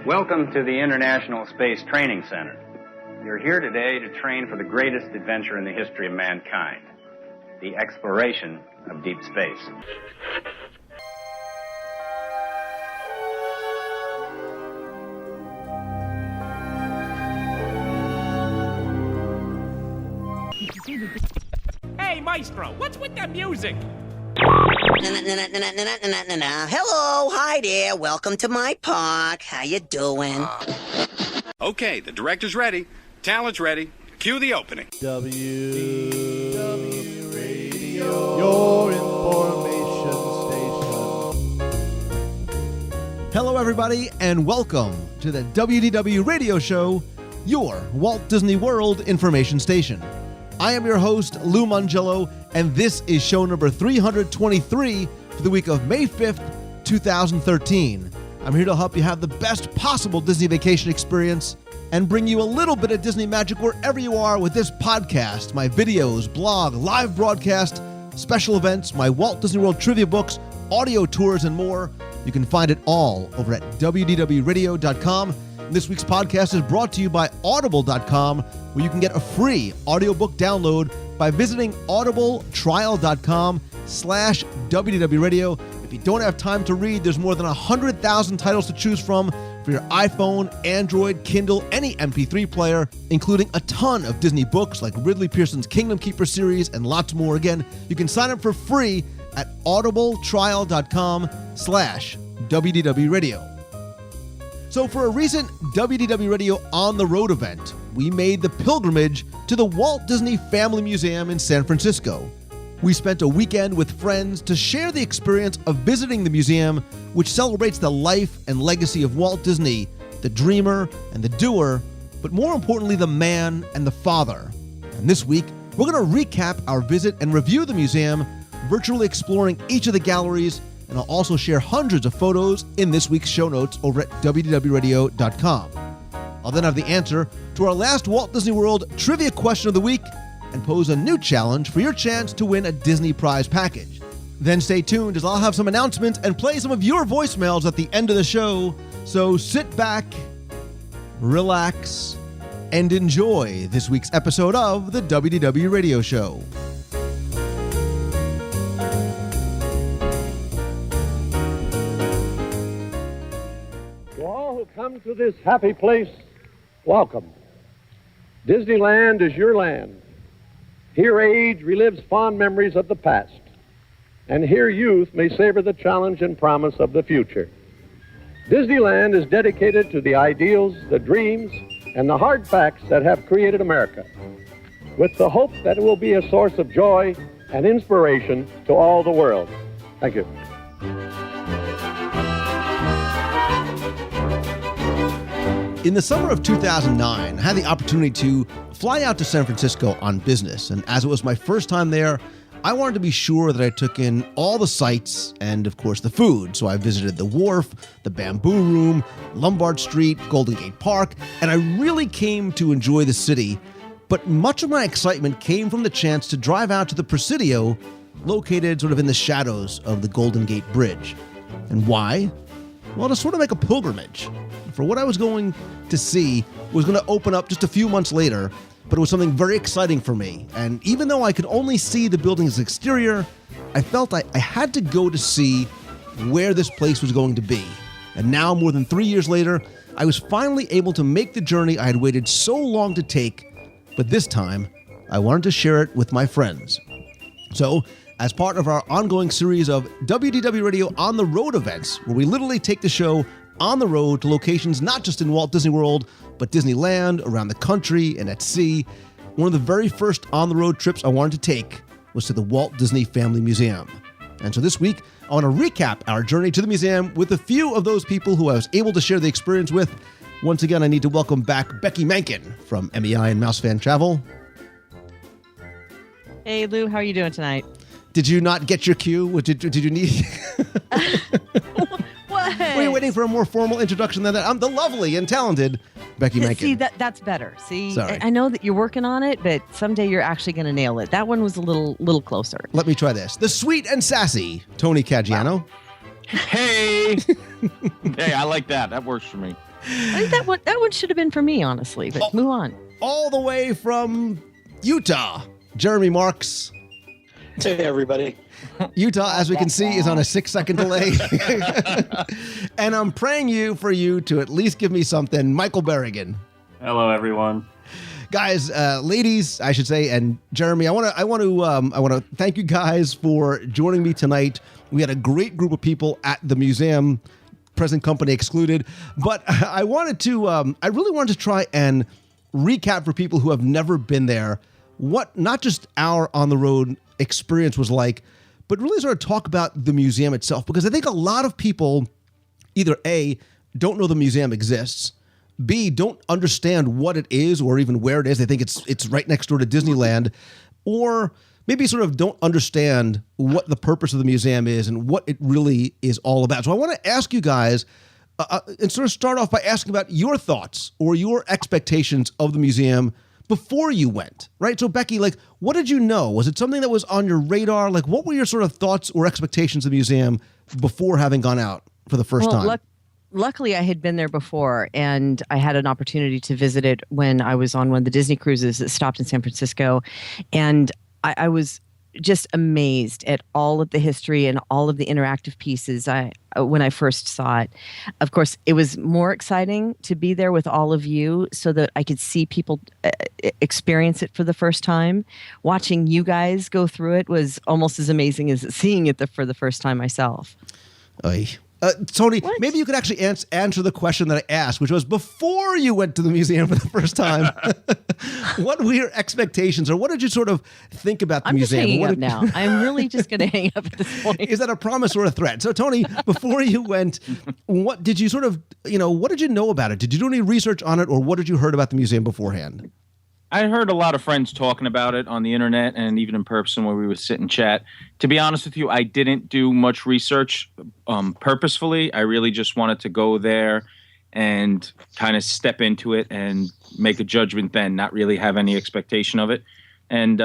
Welcome to the International Space Training Center. You're here today to train for the greatest adventure in the history of mankind, the exploration of deep space. Hey, Maestro, what's with the music? Hello, hi there. Welcome to my park. How you doing? Okay, the director's ready. Talent's ready. Cue the opening. WDW Radio, your information station. Hello, everybody, and welcome to the WDW Radio Show, your Walt Disney World information station. I am your host, Lou Mangello, and this is show number 323 for the week of May 5th, 2013. I'm here to help you have the best possible Disney vacation experience and bring you a little bit of Disney magic wherever you are with this podcast, my videos, blog, live broadcast, special events, my Walt Disney World trivia books, audio tours, and more. You can find it all over at WDWRadio.com. This week's podcast is brought to you by Audible.com, where you can get a free audiobook download by visiting audibletrial.com/WDWRadio. If you don't have time to read, there's more than 100,000 titles to choose from for your iPhone, Android, Kindle, any MP3 player, including a ton of Disney books like Ridley Pearson's Kingdom Keeper series and lots more. Again, you can sign up for free at audibletrial.com/WDWRadio. So for a recent WDW Radio On the Road event, we made the pilgrimage to the Walt Disney Family Museum in San Francisco. We spent a weekend with friends to share the experience of visiting the museum, which celebrates the life and legacy of Walt Disney, the dreamer and the doer, but more importantly, the man and the father. And this week, we're going to recap our visit and review the museum, virtually exploring each of the galleries, and I'll also share hundreds of photos in this week's show notes over at WDWRadio.com. I'll then have the answer to our last Walt Disney World trivia question of the week and pose a new challenge for your chance to win a Disney prize package. Then stay tuned as I'll have some announcements and play some of your voicemails at the end of the show. So sit back, relax, and enjoy this week's episode of the WDW Radio Show. To all who come to this happy place, welcome. Disneyland is your land. Here age relives fond memories of the past, and here youth may savor the challenge and promise of the future. Disneyland is dedicated to the ideals, the dreams, and the hard facts that have created America, with the hope that it will be a source of joy and inspiration to all the world. Thank you. In the summer of 2009, I had the opportunity to fly out to San Francisco on business, and as it was my first time there, I wanted to be sure that I took in all the sights and, of course, the food. So I visited the Wharf, the Bamboo Room, Lombard Street, Golden Gate Park, and I really came to enjoy the city. But much of my excitement came from the chance to drive out to the Presidio, located sort of in the shadows of the Golden Gate Bridge. And why? Well, to sort of make a pilgrimage. For what I was going to see was going to open up just a few months later, but it was something very exciting for me. And even though I could only see the building's exterior, I felt I had to go to see where this place was going to be. And now, more than 3 years later, I was finally able to make the journey I had waited so long to take, but this time, I wanted to share it with my friends. So, as part of our ongoing series of WDW Radio On the Road events, where we literally take the show on the road to locations not just in Walt Disney World, but Disneyland, around the country, and at sea, one of the very first on-the-road trips I wanted to take was to the Walt Disney Family Museum. And so this week, I want to recap our journey to the museum with a few of those people who I was able to share the experience with. Once again, I need to welcome back Becky Menken from MEI and Mouse Fan Travel. Hey, Lou, how are you doing tonight? Did you not get your cue? Did you need... What? Were you waiting for a more formal introduction than that? I'm the lovely and talented Becky Menken. See, that's better. See, Sorry. I know that you're working on it, but someday you're actually going to nail it. That one was a little closer. Let me try this. The sweet and sassy Tony Caggiano. Hey! Hey, I like that. That works for me. I think that one should have been for me, honestly. But move on. All the way from Utah, Jeremy Marks. Hey, everybody. Utah, as we can see, is on a 6-second delay. And I'm praying for you to at least give me something. Michael Berrigan. Hello, everyone. Guys, ladies, I should say, and Jeremy, I want to thank you guys for joining me tonight. We had a great group of people at the museum, present company excluded, but I really wanted to try and recap for people who have never been there what not just our on the road experience was like, but really sort of talk about the museum itself, because I think a lot of people either A, don't know the museum exists, B, don't understand what it is or even where it is. They think it's right next door to Disneyland, or maybe sort of don't understand what the purpose of the museum is and what it really is all about. So I want to ask you guys and sort of start off by asking about your thoughts or your expectations of the museum before you went, right? So Becky, like, what did you know? Was it something that was on your radar? Like, what were your sort of thoughts or expectations of the museum before having gone out for the first time? Luckily, I had been there before, and I had an opportunity to visit it when I was on one of the Disney cruises that stopped in San Francisco. And I was just amazed at all of the history and all of the interactive pieces when I first saw it. Of course, it was more exciting to be there with all of you so that I could see people experience it for the first time. Watching you guys go through it was almost as amazing as seeing it for the first time myself. Oy. Tony, What? maybe you could actually answer the question that I asked, which was before you went to the museum for the first time, what were your expectations, or what did you sort of think about the I'm museum? just hanging up now. I'm really just going to hang up at this point. Is that a promise or a threat? So, Tony, before you went, what did you sort of, what did you know about it? Did you do any research on it, or what did you heard about the museum beforehand? I heard a lot of friends talking about it on the internet and even in person where we would sit and chat. To be honest with you, I didn't do much research purposefully. I really just wanted to go there and kind of step into it and make a judgment then, not really have any expectation of it. And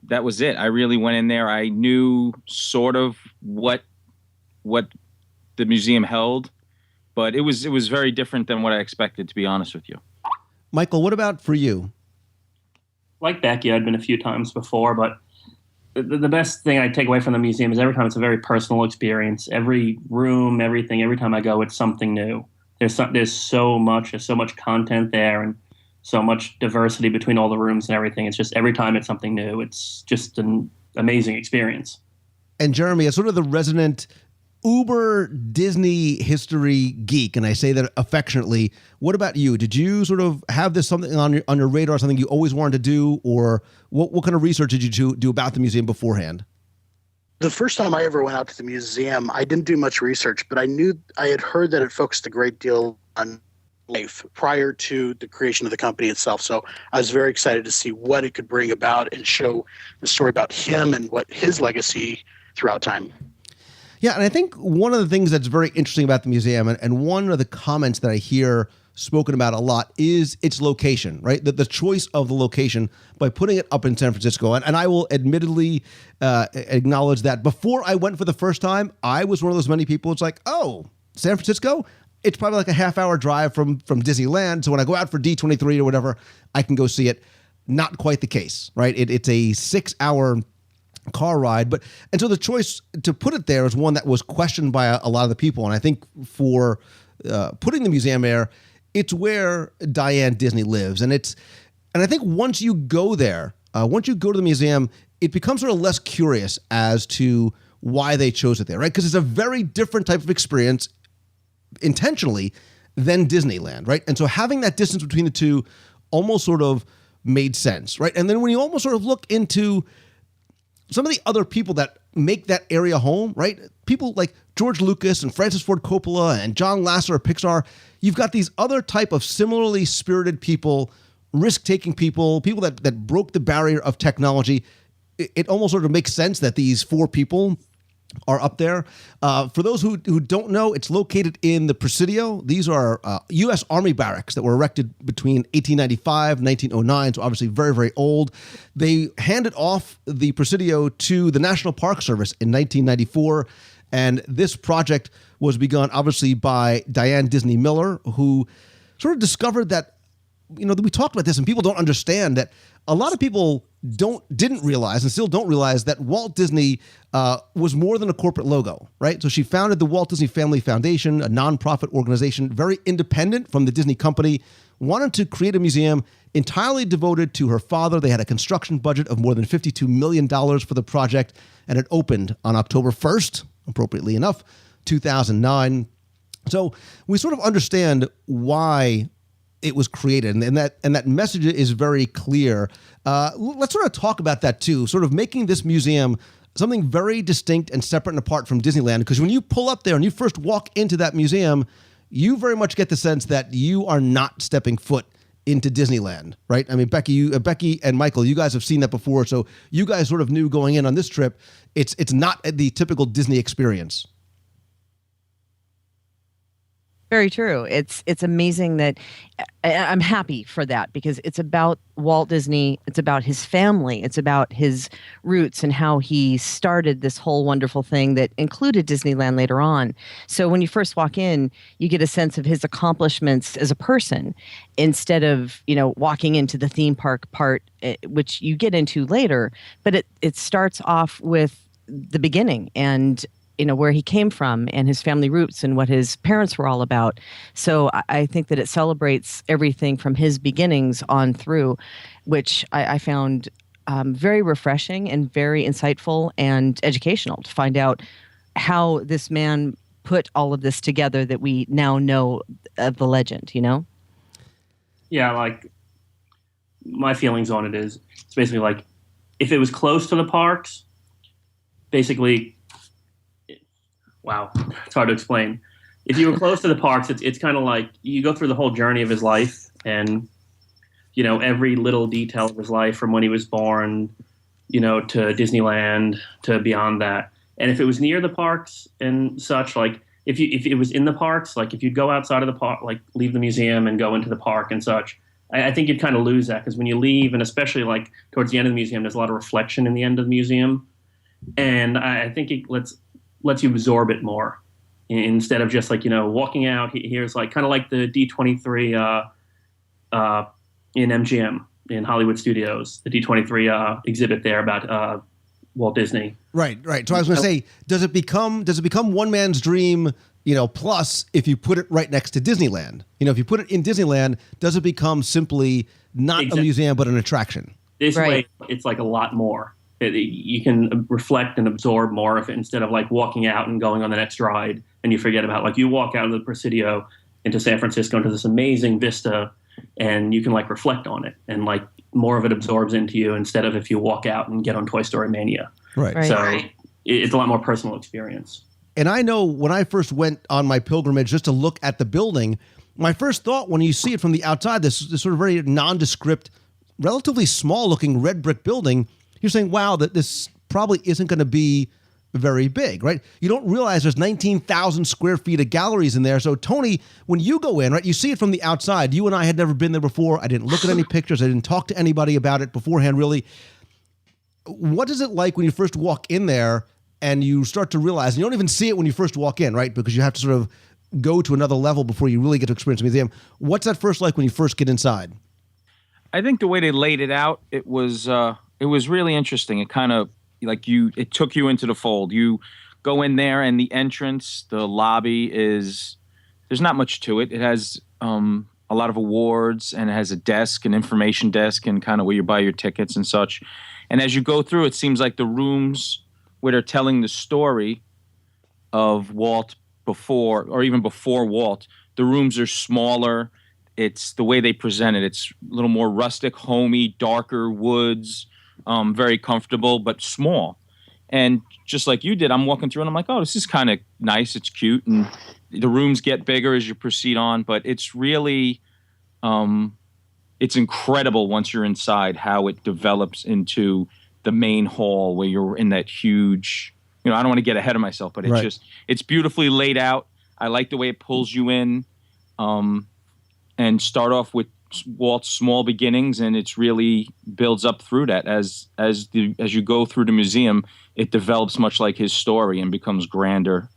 that was it. I really went in there. I knew sort of what the museum held, but it was very different than what I expected, to be honest with you. Michael, what about for you? Like Becky, I'd been a few times before, but the best thing I take away from the museum is every time it's a very personal experience. Every room, everything, every time I go, it's something new. There's so much content there and so much diversity between all the rooms and everything. It's just every time it's something new. It's just an amazing experience. And Jeremy, as sort of the resident uber Disney history geek, and I say that affectionately, what about you? Did you sort of have this something on your radar, something you always wanted to do, or what kind of research did you do about the museum beforehand? The first time I ever went out to the museum, I didn't do much research, but I had heard that it focused a great deal on life prior to the creation of the company itself. So I was very excited to see what it could bring about and show the story about him and what his legacy throughout time. Yeah, and I think one of the things that's very interesting about the museum, and one of the comments that I hear spoken about a lot, is its location, right? The choice of the location by putting it up in San Francisco. And I will admittedly acknowledge that before I went for the first time, I was one of those many people. It's like, oh, San Francisco? It's probably like a half-hour drive from Disneyland. So when I go out for D23 or whatever, I can go see it. Not quite the case, right? It's a 6-hour car ride, and so the choice to put it there is one that was questioned by a lot of the people. And I think for putting the museum there, it's where Diane Disney lives, and I think once you go there, once you go to the museum, it becomes sort of less curious as to why they chose it there, right? Because it's a very different type of experience, intentionally, than Disneyland, right? And so having that distance between the two almost sort of made sense, right? And then when you almost sort of look into some of the other people that make that area home, right? People like George Lucas and Francis Ford Coppola and John Lasseter of Pixar. You've got these other type of similarly spirited people, risk-taking people that broke the barrier of technology. It almost sort of makes sense that these four people are up there. For those who don't know, it's located in the Presidio. These are U.S. Army barracks that were erected between 1895 and 1909, so obviously very, very old. They handed off the Presidio to the National Park Service in 1994, and this project was begun obviously by Diane Disney Miller, who sort of discovered that, we talked about this and people don't understand that a lot of people didn't realize and still don't realize that Walt Disney was more than a corporate logo, right? So she founded the Walt Disney Family Foundation, a nonprofit organization, very independent from the Disney company, wanted to create a museum entirely devoted to her father. They had a construction budget of more than $52 million for the project, and it opened on October 1st, appropriately enough, 2009. So we sort of understand why it was created, and that message is very clear. Let's sort of talk about that too, sort of making this museum something very distinct and separate and apart from Disneyland, because when you pull up there and you first walk into that museum, you very much get the sense that you are not stepping foot into Disneyland, right? I mean, Becky and Michael, you guys have seen that before, so you guys sort of knew going in on this trip, it's not the typical Disney experience. Very true. It's amazing that I'm happy for that, because it's about Walt Disney. It's about his family. It's about his roots and how he started this whole wonderful thing that included Disneyland later on. So when you first walk in, you get a sense of his accomplishments as a person instead of, walking into the theme park part, which you get into later. But it starts off with the beginning and where he came from and his family roots and what his parents were all about. So I think that it celebrates everything from his beginnings on through, which I found very refreshing and very insightful and educational to find out how this man put all of this together that we now know of the legend, Yeah, like my feelings on it is it's basically like if it was close to the parks, basically, wow, it's hard to explain. If you were close to the parks, it's kind of like you go through the whole journey of his life and, every little detail of his life from when he was born, to Disneyland, to beyond that. And if it was near the parks and such, like if it was in the parks, like if you'd go outside of the park, like leave the museum and go into the park and such, I think you'd kind of lose that, because when you leave, and especially like towards the end of the museum, there's a lot of reflection in the end of the museum. And I think it lets you absorb it more instead of just like, walking out. Here's like kind of like the D23 in MGM in Hollywood Studios, the D23 exhibit there about Walt Disney. Right. So I was going to say, does it become one man's dream, plus if you put it right next to Disneyland? If you put it in Disneyland, does it become simply not a museum but an attraction? This way, it's like a lot more. You can reflect and absorb more of it instead of like walking out and going on the next ride and you forget about, like, you walk out of the Presidio into San Francisco into this amazing vista and you can like reflect on it and like more of it absorbs into you instead of if you walk out and get on Toy Story Mania. Right. So it's a lot more personal experience. And I know when I first went on my pilgrimage just to look at the building, my first thought when you see it from the outside, this sort of very nondescript, relatively small looking red brick building, you're saying, wow, that this probably isn't going to be very big, right? You don't realize there's 19,000 square feet of galleries in there. So, Tony, when you go in, right, you see it from the outside. You and I had never been there before. I didn't look at any pictures. I didn't talk to anybody about it beforehand, really. What is it like when you first walk in there and you start to realize, and you don't even see it when you first walk in, right? Because you have to sort of go to another level before you really get to experience the museum. What's that first like when you first get inside? I think the way they laid it out, it was really interesting. It kind of it took you into the fold. You go in there and the entrance, the lobby there's not much to it. It has a lot of awards and it has a desk, an information desk, and kind of where you buy your tickets and such. And as you go through, it seems like the rooms where they're telling the story of Walt before, or even before Walt, the rooms are smaller. It's the way they present it. It's a little more rustic, homey, darker woods, very comfortable, but small. And just like you did, I'm walking through and I'm like, oh, this is kind of nice. It's cute. And the rooms get bigger as you proceed on, but it's really, it's incredible once you're inside how it develops into the main hall where you're in that huge, I don't want to get ahead of myself, but it's it's beautifully laid out. I like the way it pulls you in, and start off with Walt's small beginnings, and it's really builds up through that as you go through the museum. It develops much like his story and becomes grander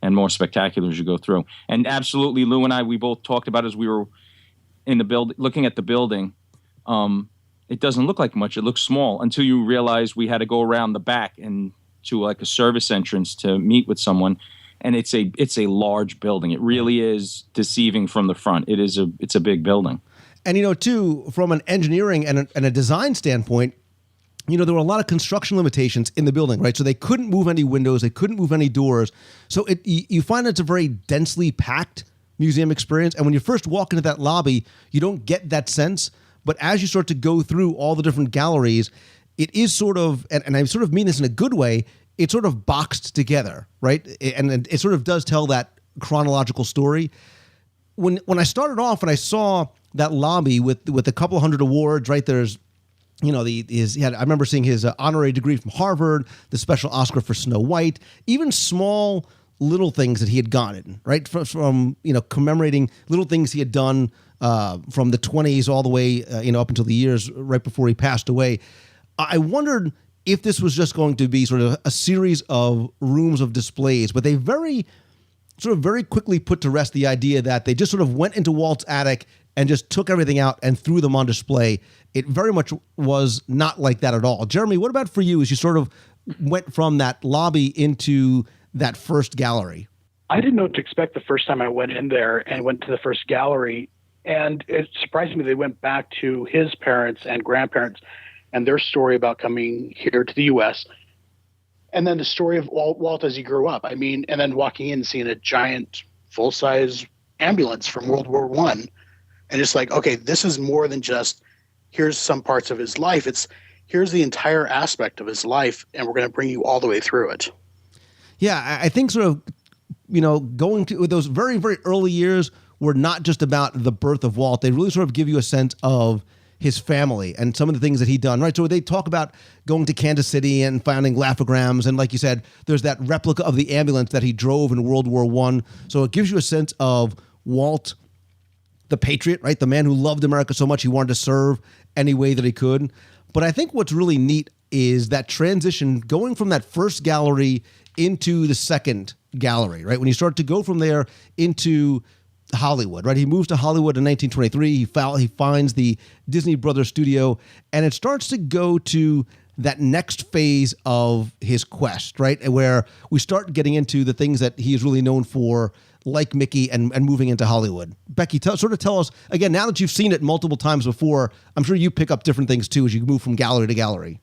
and more spectacular as you go through. And absolutely, Lou and I, we both talked about as we were in the looking at the building. It doesn't look like much. It looks small until you realize we had to go around the back and to like a service entrance to meet with someone. And it's a large building. It really is deceiving from the front. It's a big building. And, too, from an engineering and a design standpoint, there were a lot of construction limitations in the building, right? So they couldn't move any windows. They couldn't move any doors. So you find it's a very densely packed museum experience. And when you first walk into that lobby, you don't get that sense. But as you start to go through all the different galleries, it is sort of, and I sort of mean this in a good way, it's sort of boxed together, right? And it sort of does tell that chronological story. When I started off and I saw that lobby with a couple hundred awards, right? There's, I remember seeing his honorary degree from Harvard, the special Oscar for Snow White, even small little things that he had gotten, right? From commemorating little things he had done from the 20s all the way, up until the years right before he passed away. I wondered if this was just going to be sort of a series of rooms of displays, but they very quickly put to rest the idea that they just sort of went into Walt's attic and just took everything out and threw them on display. It very much was not like that at all. Jeremy, what about for you as you sort of went from that lobby into that first gallery? I didn't know what to expect the first time I went in there and went to the first gallery. And it surprised me they went back to his parents and grandparents and their story about coming here to the U.S. And then the story of Walt as he grew up. And then walking in and seeing a giant full-size ambulance from World War I. And it's like, okay, this is more than just here's some parts of his life. Here's the entire aspect of his life, and we're going to bring you all the way through it. Yeah, I think sort of, going to those very, very early years were not just about the birth of Walt. They really sort of give you a sense of his family and some of the things that he'd done, right? So they talk about going to Kansas City and finding laughograms. And like you said, there's that replica of the ambulance that he drove in World War I. So it gives you a sense of Walt, the patriot, right? The man who loved America so much he wanted to serve any way that he could. But I think what's really neat is that transition going from that first gallery into the second gallery, right? When you start to go from there into Hollywood, right? He moves to Hollywood in 1923. He finds the Disney Brothers studio, and it starts to go to that next phase of his quest, right? Where we start getting into the things that he is really known for, like Mickey and moving into Hollywood. Becky, tell us, again, now that you've seen it multiple times before, I'm sure you pick up different things too as you move from gallery to gallery.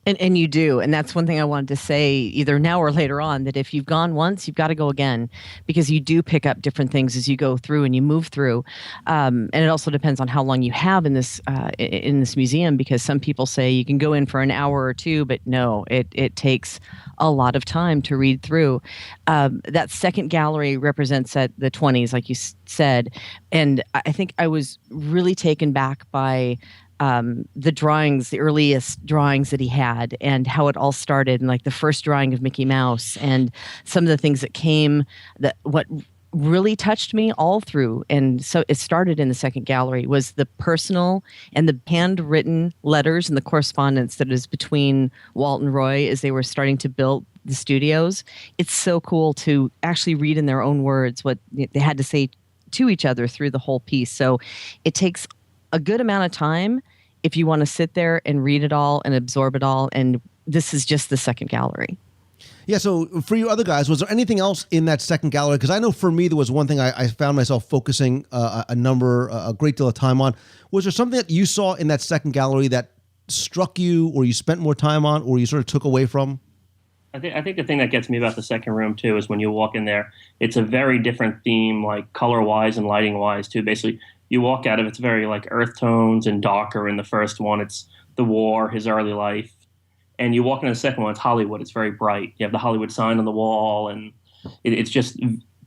And you do. And that's one thing I wanted to say either now or later on, that if you've gone once, you've got to go again, because you do pick up different things as you go through and you move through. And it also depends on how long you have in this museum, because some people say you can go in for an hour or two, but no, it takes a lot of time to read through. That second gallery represents the 20s, like you said. And I think I was really taken back by the drawings, the earliest drawings that he had, and how it all started, and like the first drawing of Mickey Mouse, and some of the things that came, that what really touched me all through. And so it started in the second gallery was the personal and the handwritten letters and the correspondence that is between Walt and Roy as they were starting to build the studios. It's so cool to actually read in their own words what they had to say to each other through the whole piece. So it takes a good amount of time if you want to sit there and read it all and absorb it all. And this is just the second gallery. Yeah. So for you other guys, was there anything else in that second gallery? Because I know for me, there was one thing I found myself focusing a great deal of time on. Was there something that you saw in that second gallery that struck you, or you spent more time on, or you sort of took away from? I think the thing that gets me about the second room too is when you walk in there, it's a very different theme, like color wise and lighting wise too. Basically, you walk out of it's very like earth tones and darker. In the first one, it's the war, his early life, and you walk into the second one, it's Hollywood. It's very bright. You have the Hollywood sign on the wall, and it's just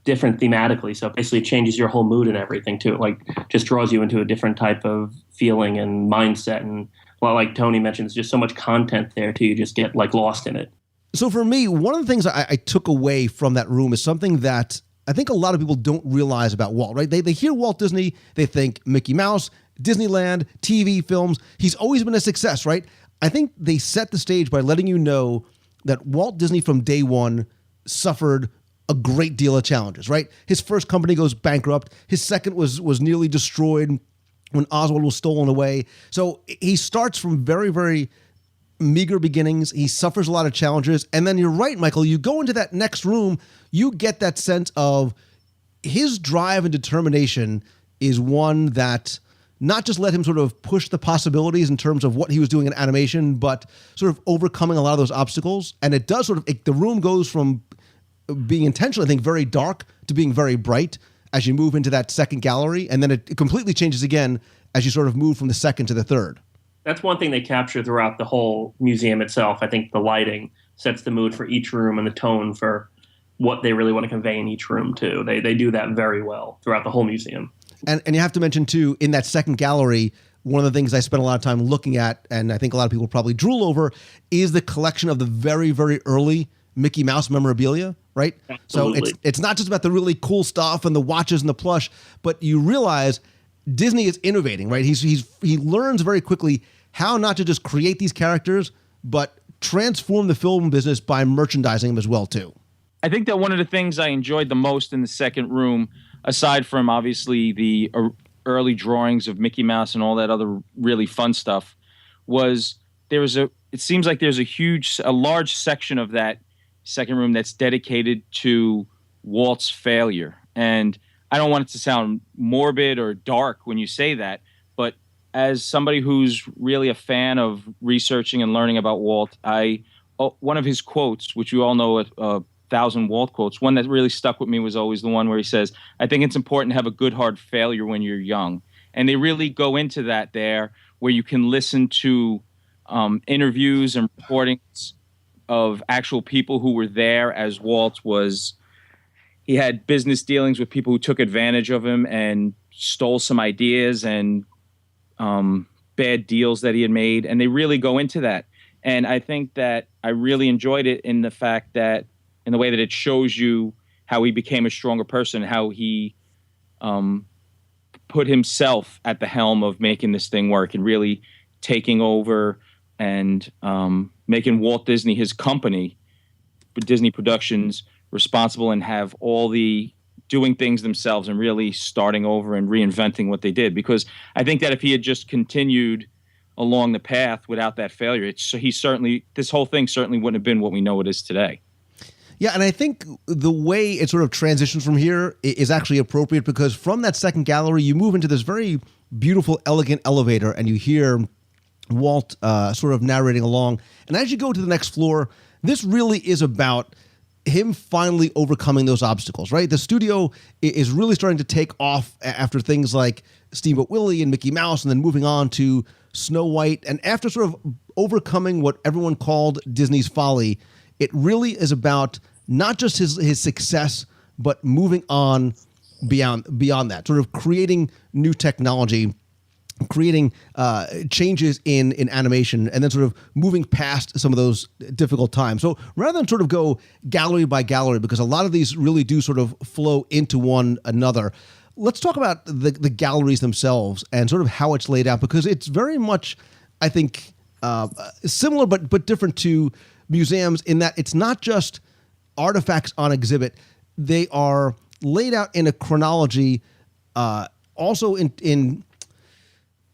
different thematically. So basically, it changes your whole mood and everything too. It like just draws you into a different type of feeling and mindset. And well, like Tony mentioned, there's just so much content there too. You just get like lost in it. So for me, one of the things I took away from that room is something that I think a lot of people don't realize about Walt, right? They hear Walt Disney, they think Mickey Mouse, Disneyland, TV, films. He's always been a success, right? I think they set the stage by letting you know that Walt Disney from day one suffered a great deal of challenges, right? His first company goes bankrupt. His second was nearly destroyed when Oswald was stolen away. So he starts from very, very meager beginnings. He suffers a lot of challenges. And then you're right, Michael, you go into that next room, you get that sense of his drive and determination is one that not just let him sort of push the possibilities in terms of what he was doing in animation, but sort of overcoming a lot of those obstacles. And it does the room goes from being intentionally, I think, very dark to being very bright as you move into that second gallery. And then it completely changes again as you sort of move from the second to the third. That's one thing they capture throughout the whole museum itself. I think the lighting sets the mood for each room and the tone for what they really want to convey in each room, too. They do that very well throughout the whole museum. And you have to mention, too, in that second gallery, one of the things I spent a lot of time looking at, and I think a lot of people probably drool over, is the collection of the very, very early Mickey Mouse memorabilia, right? Absolutely. So it's not just about the really cool stuff and the watches and the plush, but you realize Disney is innovating, right? He learns very quickly how not to just create these characters, but transform the film business by merchandising them as well, too. I think that one of the things I enjoyed the most in the second room, aside from obviously the early drawings of Mickey Mouse and all that other really fun stuff, was it seems like there's a large section of that second room that's dedicated to Walt's failure. And I don't want it to sound morbid or dark when you say that, but as somebody who's really a fan of researching and learning about Walt, one of his quotes, which you all know, 1,000 Walt quotes, one that really stuck with me was always the one where he says, I think it's important to have a good hard failure when you're young. And they really go into that there, where you can listen to interviews and recordings of actual people who were there as Walt was. He had business dealings with people who took advantage of him and stole some ideas and bad deals that he had made. And they really go into that. And I think that I really enjoyed it in the fact that, in the way that it shows you how he became a stronger person, how he put himself at the helm of making this thing work and really taking over and making Walt Disney, his company, Disney Productions, responsible and have all the doing things themselves and really starting over and reinventing what they did. Because I think that if he had just continued along the path without that failure, this whole thing certainly wouldn't have been what we know it is today. Yeah, and I think the way it sort of transitions from here is actually appropriate, because from that second gallery, you move into this very beautiful, elegant elevator, and you hear Walt sort of narrating along. And as you go to the next floor, this really is about him finally overcoming those obstacles, right? The studio is really starting to take off after things like Steamboat Willie and Mickey Mouse, and then moving on to Snow White. And after sort of overcoming what everyone called Disney's folly, it really is about not just his success, but moving on beyond that, sort of creating new technology, creating changes in animation, and then sort of moving past some of those difficult times. So rather than sort of go gallery by gallery, because a lot of these really do sort of flow into one another, let's talk about the galleries themselves and sort of how it's laid out, because it's very much, I think, similar but different to museums in that it's not just artifacts on exhibit. They are laid out in a chronology, also in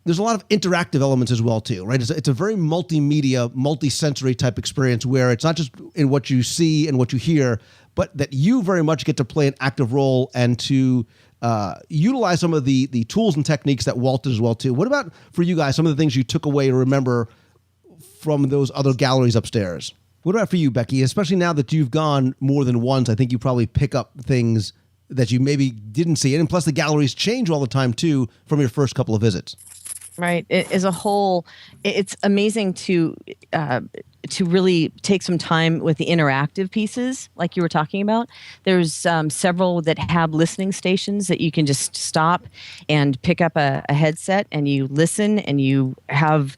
there's a lot of interactive elements as well too, right? It's a very multimedia, multi-sensory type experience where it's not just in what you see and what you hear, but that you very much get to play an active role and to utilize some of the tools and techniques that Walt did as well too. What about for you guys, some of the things you took away to remember from those other galleries upstairs? What about for you, Becky? Especially now that you've gone more than once, I think you probably pick up things that you maybe didn't see. And plus the galleries change all the time too from your first couple of visits. Right. As a whole, it's amazing to really take some time with the interactive pieces, like you were talking about. There's several that have listening stations that you can just stop and pick up a headset and you listen, and you have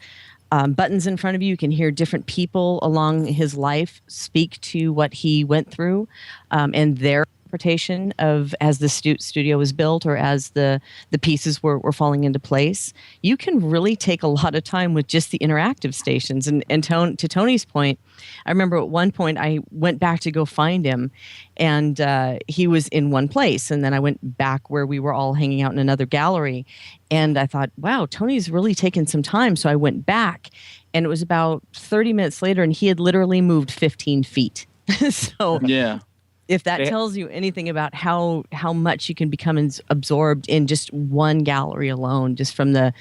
buttons in front of you. You can hear different people along his life speak to what he went through and their interpretation of as the studio was built or as the pieces were falling into place. You can really take a lot of time with just the interactive stations. And to Tony's point, I remember at one point I went back to go find him, and he was in one place. And then I went back where we were all hanging out in another gallery. And I thought, wow, Tony's really taken some time. So I went back, and it was about 30 minutes later, and he had literally moved 15 feet. So yeah, if that tells you anything about how much you can become absorbed in just one gallery alone, just from the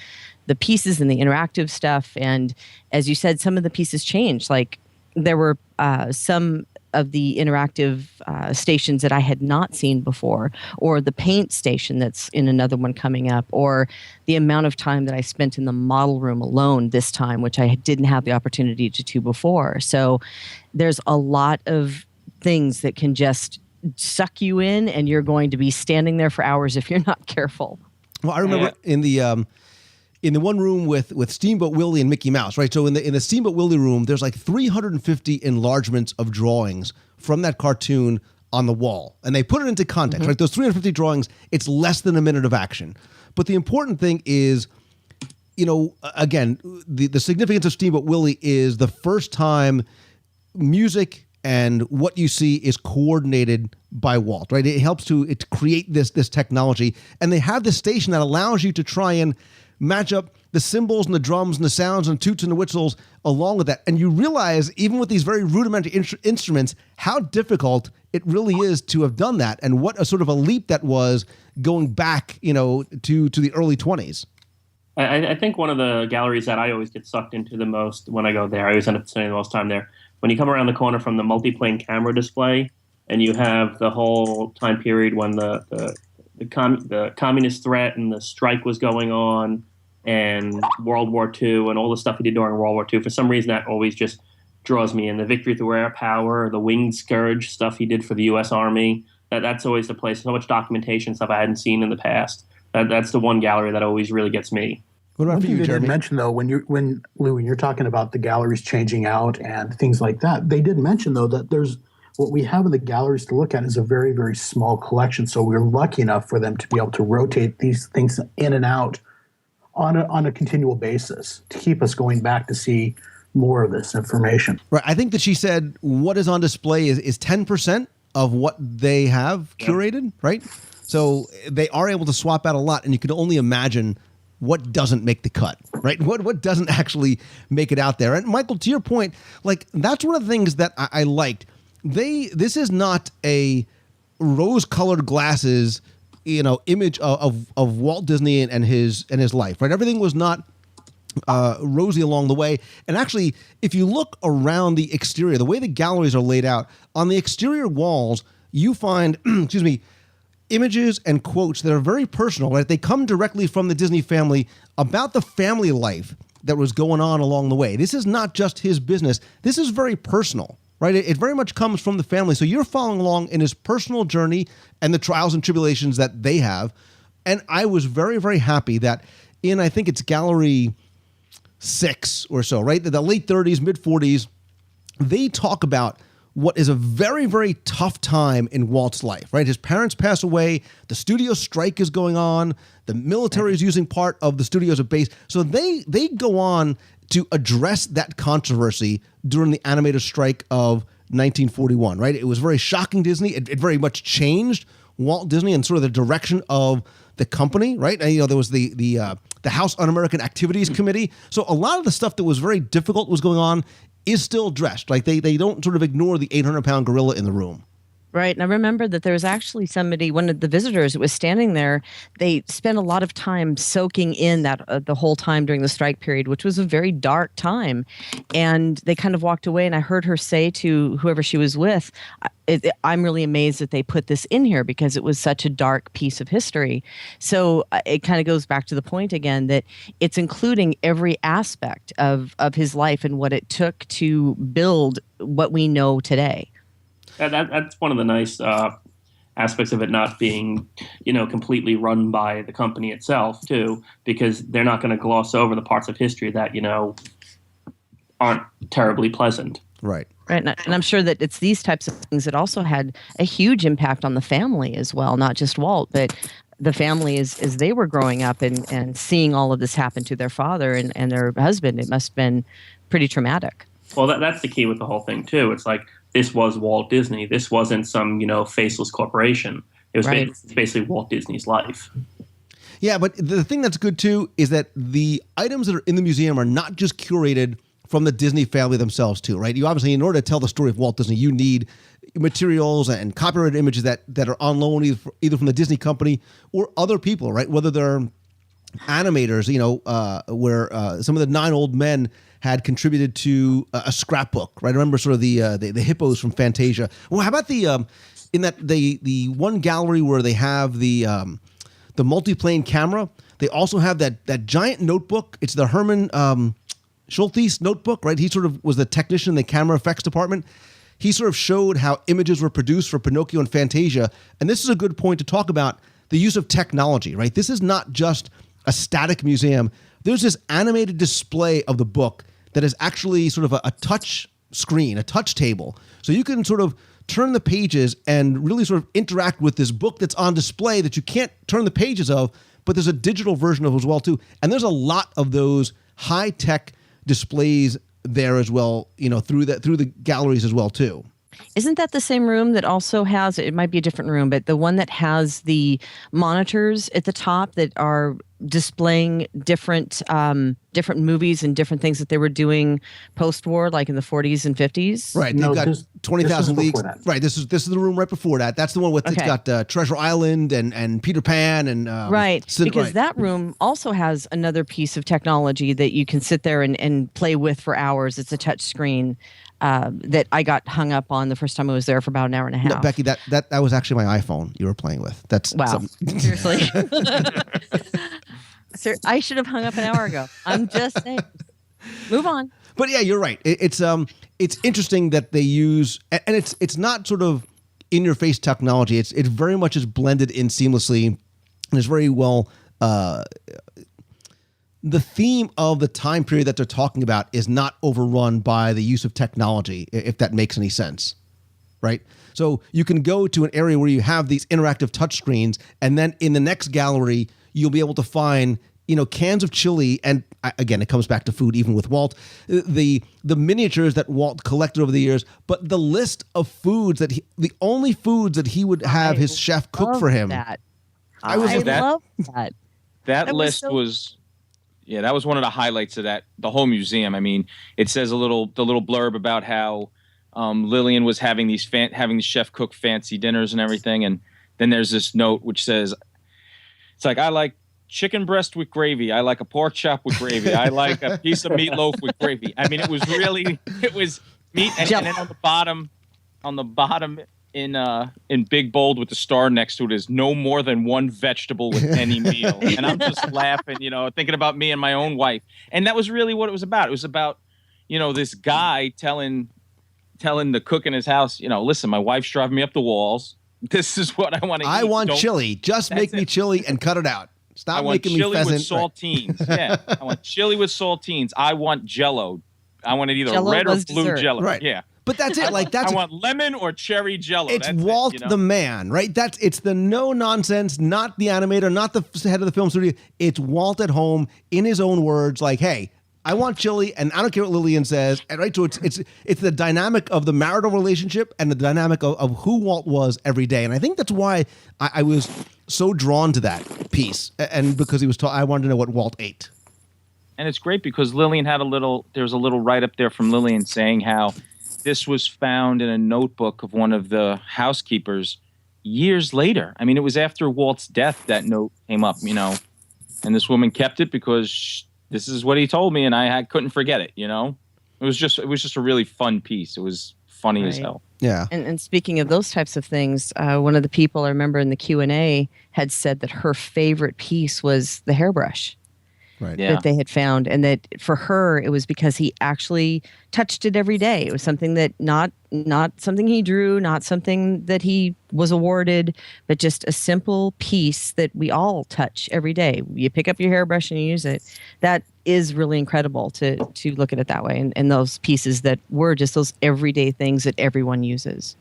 pieces and the interactive stuff. And as you said, some of the pieces changed. Like there were some of the interactive stations that I had not seen before, or the paint station that's in another one coming up, or the amount of time that I spent in the model room alone this time, which I didn't have the opportunity to do before. So there's a lot of things that can just suck you in, and you're going to be standing there for hours if you're not careful. Well, I remember in the one room with Steamboat Willie and Mickey Mouse, right? So in the Steamboat Willie room, there's like 350 enlargements of drawings from that cartoon on the wall, and they put it into context, right? Those 350 drawings, it's less than a minute of action. But the important thing is, again, the significance of Steamboat Willie is the first time music and what you see is coordinated by Walt, right? It helps to create this technology, and they have this station that allows you to try and match up the cymbals and the drums and the sounds and toots and the whistles along with that. And you realize, even with these very rudimentary instruments, how difficult it really is to have done that, and what a sort of a leap that was going back, to the early 20s. I think one of the galleries that I always get sucked into the most when I go there, I always end up spending the most time there, when you come around the corner from the multiplane camera display, and you have the whole time period when the communist threat and the strike was going on, and World War II, and all the stuff he did during World War II. For some reason, that always just draws me in. The Victory Through Air Power, the Winged Scourge stuff he did for the U.S. Army, that's always the place. So much documentation, stuff I hadn't seen in the past. That's the one gallery that always really gets me. What about for you, Jeremy? They did mention, though, when you're talking about the galleries changing out and things like that, they did mention, though, that there's what we have in the galleries to look at is a very, very small collection. So we're lucky enough for them to be able to rotate these things in and out on a continual basis to keep us going back to see more of this information. Right. I think that she said what is on display is 10% of what they have curated, right? So they are able to swap out a lot, and you can only imagine what doesn't make the cut, right? What doesn't actually make it out there. And Michael, to your point, like that's one of the things that I liked. This is not a rose-colored glasses, image of Walt Disney and his life, right? Everything was not rosy along the way. And actually, if you look around the exterior, the way the galleries are laid out, on the exterior walls, you find, images and quotes that are very personal, right? They come directly from the Disney family about the family life that was going on along the way. This is not just his business. This is very personal, right? It very much comes from the family. So you're following along in his personal journey and the trials and tribulations that they have. And I was very, very happy that in, I think it's gallery 6 or so, right? The late 30s, mid 40s, they talk about what is a very, very tough time in Walt's life, right? His parents pass away, the studio strike is going on, the military is using part of the studio as a base. So they go on to address that controversy during the animator strike of 1941, right? It was very shocking Disney. It very much changed Walt Disney and sort of the direction of the company, right? And, there was the House Un-American Activities Committee. So a lot of the stuff that was very difficult was going on is still dressed. Like they don't sort of ignore the 800-pound gorilla in the room. Right. And I remember that there was actually somebody, one of the visitors that was standing there, they spent a lot of time soaking in that the whole time during the strike period, which was a very dark time. And they kind of walked away, and I heard her say to whoever she was with, I'm really amazed that they put this in here because it was such a dark piece of history. So it kind of goes back to the point again that it's including every aspect of his life and what it took to build what we know today. That's one of the nice aspects of it not being, completely run by the company itself, too, because they're not going to gloss over the parts of history that, aren't terribly pleasant. Right. Right. And I'm sure that it's these types of things that also had a huge impact on the family as well, not just Walt, but the family as they were growing up and seeing all of this happen to their father and their husband. It must have been pretty traumatic. Well, that's the key with the whole thing, too. It's like, this was Walt Disney. This wasn't some, faceless corporation. It was basically Walt Disney's life. Yeah, but the thing that's good, too, is that the items that are in the museum are not just curated from the Disney family themselves, too, right? You obviously, in order to tell the story of Walt Disney, you need materials and copyrighted images that are on loan either from the Disney company or other people, right? Whether they're animators, where some of the 9 old men had contributed to a scrapbook, right? I remember sort of the hippos from Fantasia. Well, how about the one gallery where they have the multiplane camera? They also have that giant notebook. It's the Herman Schultes notebook, right? He sort of was the technician in the camera effects department. He sort of showed how images were produced for Pinocchio and Fantasia. And this is a good point to talk about the use of technology, right? This is not just a static museum. There's this animated display of the book that is actually sort of a touch screen, a touch table. So you can sort of turn the pages and really sort of interact with this book that's on display that you can't turn the pages of, but there's a digital version of it as well, too. And there's a lot of those high-tech displays there as well, through the galleries as well, too. Isn't that the same room that also has, it might be a different room, but the one that has the monitors at the top that are displaying different movies and different things that they were doing post-war, like in the 40s and 50s? Right. They've got 20,000 Leagues. Right. This is the room right before that. That's the one with, It's got Treasure Island and Peter Pan and right. Because that room also has another piece of technology that you can sit there and play with for hours. It's a touch screen. That I got hung up on the first time I was there for about an hour and a half. No, Becky, that was actually my iPhone you were playing with. That's wow. Seriously. Sir, I should have hung up an hour ago. I'm just saying. Move on. But yeah, you're right. It's interesting that they use, and it's not sort of in your face technology. It very much is blended in seamlessly, and it's very well. The theme of the time period that they're talking about is not overrun by the use of technology, if that makes any sense, right? So you can go to an area where you have these interactive touchscreens, and then in the next gallery, you'll be able to find, cans of chili, and again, it comes back to food, even with Walt, the miniatures that Walt collected over the years, but the list of foods the only foods that he would have his chef cook for him. I love that. That list was. Yeah, that was one of the highlights of the whole museum. I mean, it says the little blurb about how Lillian was having the chef cook fancy dinners and everything, and then there's this note which says, it's like, I like chicken breast with gravy, I like a pork chop with gravy, I like a piece of meatloaf with gravy. I mean, it was meat, and then on the bottom in big bold with the star next to it is no more than one vegetable with any meal. And I'm just laughing, thinking about me and my own wife. And that was really what it was about. It was about, this guy telling the cook in his house, listen, my wife's driving me up the walls. This is what I want to eat. I want chili. Just make me chili and cut it out. Stop making me pheasant. I want chili with saltines. Yeah. I want chili with saltines. I want Jell-O. I want it either Jell-O red or blue dessert. Jell-O. Right. Yeah. But that's it. I want lemon or cherry Jell-O. It's Walt the man, right? It's the no nonsense, not the animator, not the head of the film studio. It's Walt at home in his own words, like, hey, I want chili, and I don't care what Lillian says. And right, so it's the dynamic of the marital relationship and the dynamic of who Walt was every day. And I think that's why I was so drawn to that piece, and because he was I wanted to know what Walt ate. And it's great because Lillian there's a little write up there from Lillian saying how this was found in a notebook of one of the housekeepers years later. I mean, it was after Walt's death that note came up, and this woman kept it because this is what he told me, and I couldn't forget it. It was just a really fun piece. It was funny as hell. Yeah. And speaking of those types of things, one of the people I remember in the Q&A had said that her favorite piece was the hairbrush. Right. that they had found, and that for her it was because he actually touched it every day. It was something that not something he drew, not something that he was awarded, but just a simple piece that we all touch every day. You pick up your hairbrush and you use it. That is really incredible to look at it that way, and those pieces that were just those everyday things that everyone uses.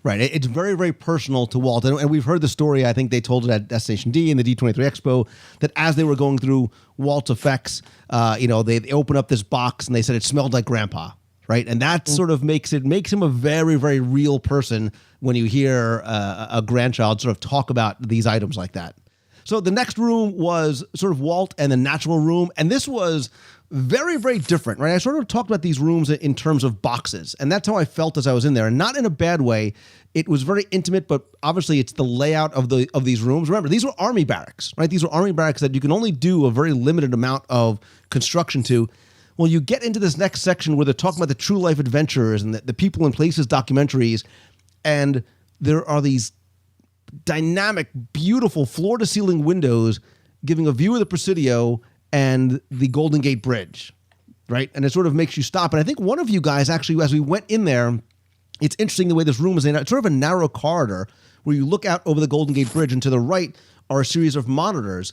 Right. It's very, very personal to Walt. And we've heard the story, I think they told it at Destination D and the D23 Expo, that as they were going through Walt's effects, they opened up this box and they said it smelled like Grandpa. Right. And that sort of makes him a very, very real person when you hear a grandchild sort of talk about these items like that. So the next room was sort of Walt and the natural room. And this was very, very different, right? I sort of talked about these rooms in terms of boxes, and that's how I felt as I was in there, and not in a bad way. It was very intimate, but obviously it's the layout of these rooms. Remember, these were army barracks, right? These were army barracks that you can only do a very limited amount of construction to. Well, you get into this next section where they're talking about the true life adventurers and the people and places documentaries, and there are these dynamic, beautiful floor-to-ceiling windows giving a view of the Presidio and the Golden Gate Bridge, right? And it sort of makes you stop. And I think one of you guys actually, as we went in there, it's interesting the way this room is in. It's sort of a narrow corridor where you look out over the Golden Gate Bridge, and to the right are a series of monitors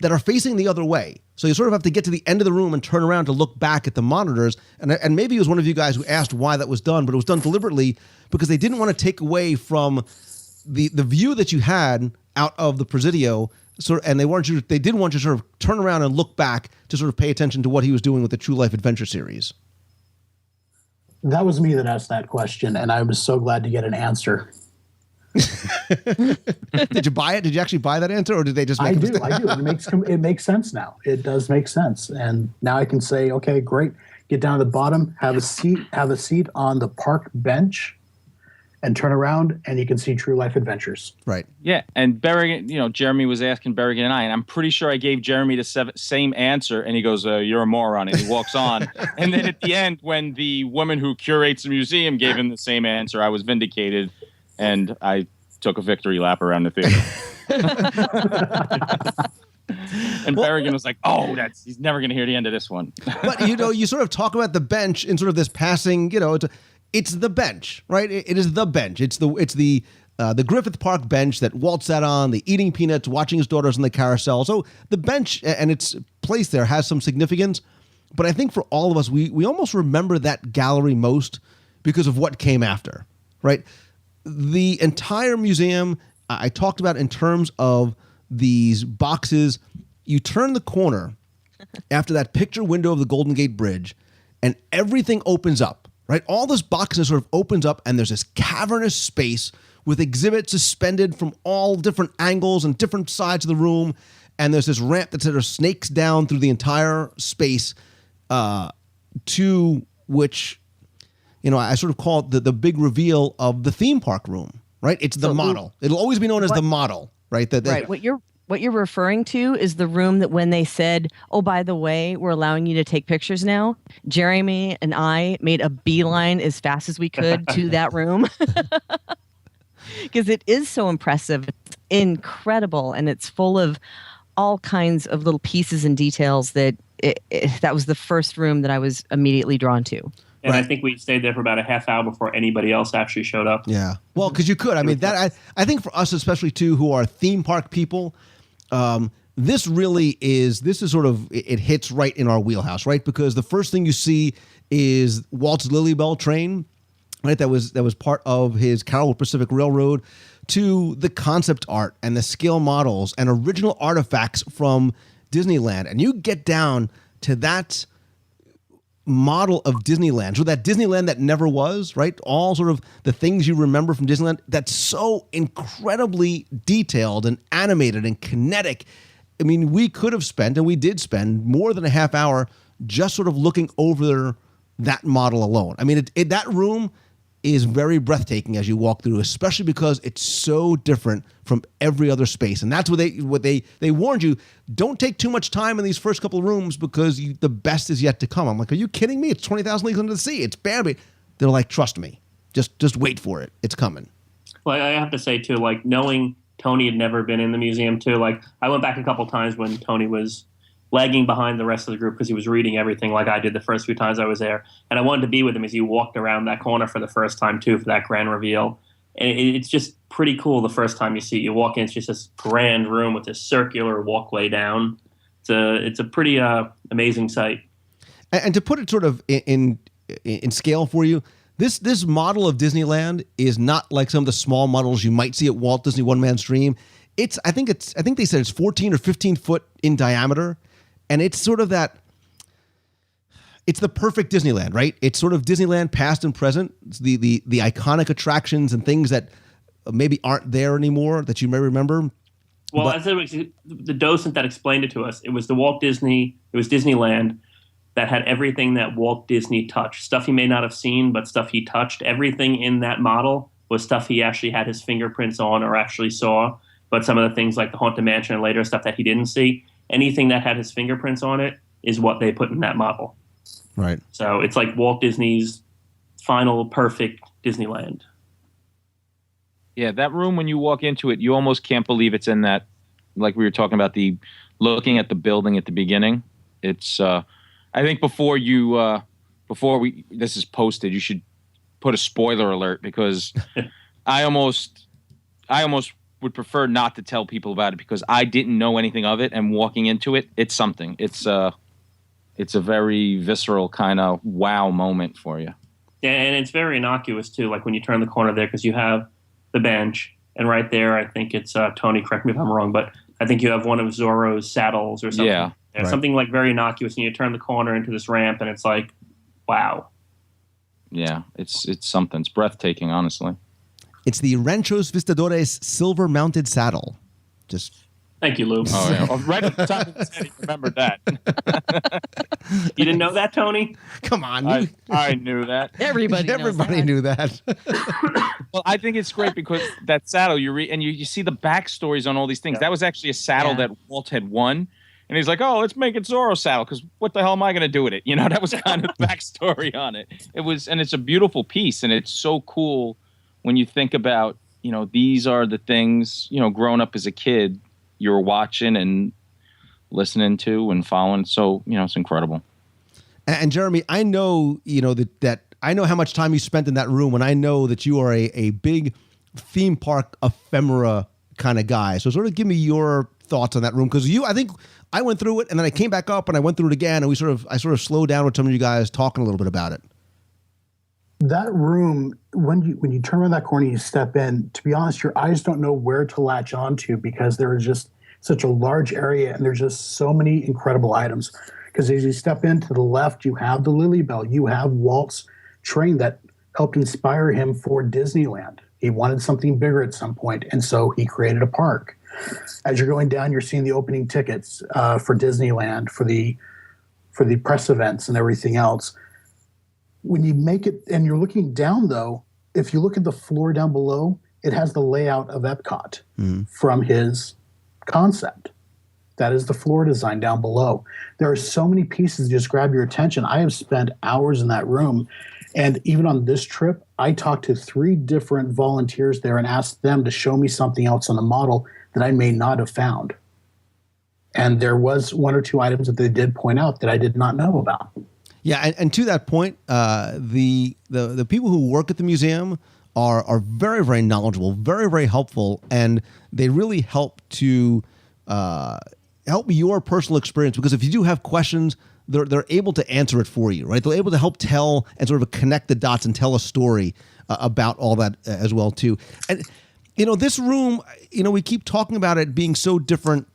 that are facing the other way. So you sort of have to get to the end of the room and turn around to look back at the monitors. And maybe it was one of you guys who asked why that was done, but it was done deliberately because they didn't want to take away from the view that you had out of the Presidio. And they did want you to sort of turn around and look back to sort of pay attention to what he was doing with the True Life Adventure series. That was me that asked that question, and I was so glad to get an answer. Did you buy it? Did you actually buy that answer, or did they just make it? I do. It makes sense now. It does make sense. And now I can say, okay, great. Get down to the bottom, have a seat on the park bench, and turn around, and you can see True Life Adventures. Right. Yeah, and Berrigan, Jeremy was asking Berrigan and I'm pretty sure I gave Jeremy the same answer, and he goes, "You're a moron," and he walks on. And then at the end, when the woman who curates the museum gave him the same answer, I was vindicated, and I took a victory lap around the theater. And Berrigan was like, he's never going to hear the end of this one. But, you sort of talk about the bench in sort of this passing, it's the bench, right? It is the bench. It's the Griffith Park bench that Walt sat on, the eating peanuts, watching his daughters on the carousel. So the bench and its place there has some significance. But I think for all of us, we almost remember that gallery most because of what came after, right? The entire museum, I talked about in terms of these boxes. You turn the corner after that picture window of the Golden Gate Bridge, and everything opens up. Right, all this boxes sort of opens up, and there's this cavernous space with exhibits suspended from all different angles and different sides of the room, and there's this ramp that sort of snakes down through the entire space, to which, I sort of call it the big reveal of the theme park room. Right, it's the model. It'll always be known as the model. Right, right. What you're referring to is the room that when they said, "Oh, by the way, we're allowing you to take pictures now," Jeremy and I made a beeline as fast as we could to that room because it is so impressive. It's incredible, and it's full of all kinds of little pieces and details that was the first room that I was immediately drawn to. And right. I think we stayed there for about a half hour before anybody else actually showed up. Yeah. Well, because you could. I mean, I think for us, especially too, who are theme park people, this is sort of, it hits right in our wheelhouse, right? Because the first thing you see is Walt's Lily Bell train, right? That was part of his Carroll Pacific Railroad, to the concept art and the scale models and original artifacts from Disneyland. And you get down to that model of Disneyland, so that Disneyland that never was, right? All sort of the things you remember from Disneyland, that's so incredibly detailed and animated and kinetic. I mean, we could have spent, and we did spend, more than a half hour just sort of looking over that model alone. I mean, that room is very breathtaking as you walk through, especially because it's so different from every other space. And that's what they warned you, don't take too much time in these first couple of rooms because the best is yet to come. I'm like, are you kidding me? It's 20,000 Leagues Under the Sea. It's bad. They're like, trust me, just wait for it. It's coming. Well, I have to say too, like knowing Tony had never been in the museum too, like I went back a couple times when Tony was lagging behind the rest of the group because he was reading everything like I did the first few times I was there. And I wanted to be with him as he walked around that corner for the first time, too, for that grand reveal. And it's just pretty cool the first time you see it. You walk in, it's just this grand room with this circular walkway down. It's a pretty amazing sight. And to put it sort of in scale for you, this model of Disneyland is not like some of the small models you might see at Walt Disney One Man's Dream. I think they said it's 14 or 15 foot in diameter, and it's sort of it's the perfect Disneyland, right? It's sort of Disneyland past and present. It's the iconic attractions and things that maybe aren't there anymore that you may remember. Well, as it was the docent that explained it to us, it was Disneyland that had everything that Walt Disney touched. Stuff he may not have seen, but stuff he touched. Everything in that model was stuff he actually had his fingerprints on or actually saw. But some of the things like the Haunted Mansion and later stuff that he didn't see, anything that had his fingerprints on it is what they put in that model. Right. So it's like Walt Disney's final perfect Disneyland. Yeah, that room, when you walk into it, you almost can't believe it's in that, like we were talking about, looking at the building at the beginning. It's, I think before this is posted, you should put a spoiler alert, because I almost would prefer not to tell people about it because I didn't know anything of it, and walking into it, it's something. It's a very visceral kind of wow moment for you. Yeah, and it's very innocuous too. Like when you turn the corner there, because you have the bench, and right there, I think it's Tony. Correct me if I'm wrong, but I think you have one of Zorro's saddles or something. Yeah, right. Something like very innocuous, and you turn the corner into this ramp, and it's like, wow. Yeah, it's something. It's breathtaking, honestly. It's the Ranchos Vistadores silver-mounted saddle. Just thank you, Lou. Oh, yeah. Oh, right at the top of his head, he remembered that. You didn't know that, Tony? Come on. I knew that. Everybody knew that. Well, I think it's great because that saddle, you read and you see the backstories on all these things. Yeah. That was actually a saddle that Walt had won. And he's like, oh, let's make it Zorro's saddle because what the hell am I going to do with it? You know, that was kind of the backstory on it. And it's a beautiful piece, and it's so cool when you think about, you know, these are the things, you know, growing up as a kid, you're watching and listening to and following. So, you know, it's incredible. And Jeremy, I know, you know, that I know how much time you spent in that room, and I know that you are a big theme park ephemera kind of guy. So sort of give me your thoughts on that room, because I think I went through it and then I came back up and I went through it again, and I sort of slowed down with some of you guys talking a little bit about it. That room, when you turn around that corner, you step in, to be honest, your eyes don't know where to latch onto, because there is just such a large area and there's just so many incredible items. Because as you step into the left, you have the Lily Bell, you have Walt's train that helped inspire him for Disneyland. He wanted something bigger at some point, and so he created a park. As you're going down, you're seeing the opening tickets for Disneyland, for the press events and everything else. When you make it, and you're looking down, though, if you look at the floor down below, it has the layout of Epcot from his concept. That is the floor design down below. There are so many pieces that just grab your attention. I have spent hours in that room, and even on this trip, I talked to 3 different volunteers there and asked them to show me something else on the model that I may not have found. And there was 1 or 2 items that they did point out that I did not know about. Yeah, and to that point, the people who work at the museum are very, very knowledgeable, very, very helpful, and they really help to help your personal experience, because if you do have questions, they're able to answer it for you, right? They're able to help tell and sort of connect the dots and tell a story about all that as well too. And you know, this room, you know, we keep talking about it being so different,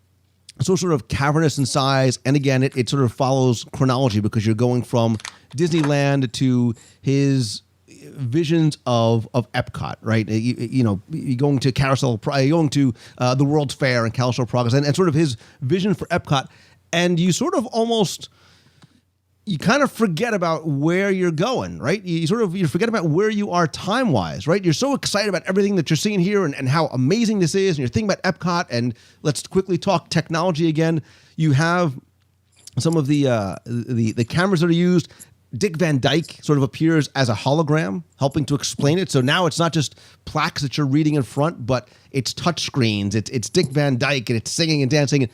so sort of cavernous in size, and again, it sort of follows chronology because you're going from Disneyland to his visions of Epcot, right? You know, you're going to Carousel, you're going to the World's Fair and Carousel Progress, and sort of his vision for Epcot, and you sort of almost, you kind of forget about where you're going, right? You forget about where you are time-wise, right? You're so excited about everything that you're seeing here and how amazing this is, and you're thinking about Epcot, and let's quickly talk technology again. You have some of the cameras that are used. Dick Van Dyke sort of appears as a hologram, helping to explain it. So now it's not just plaques that you're reading in front, but it's touch screens. It's Dick Van Dyke, and it's singing and dancing.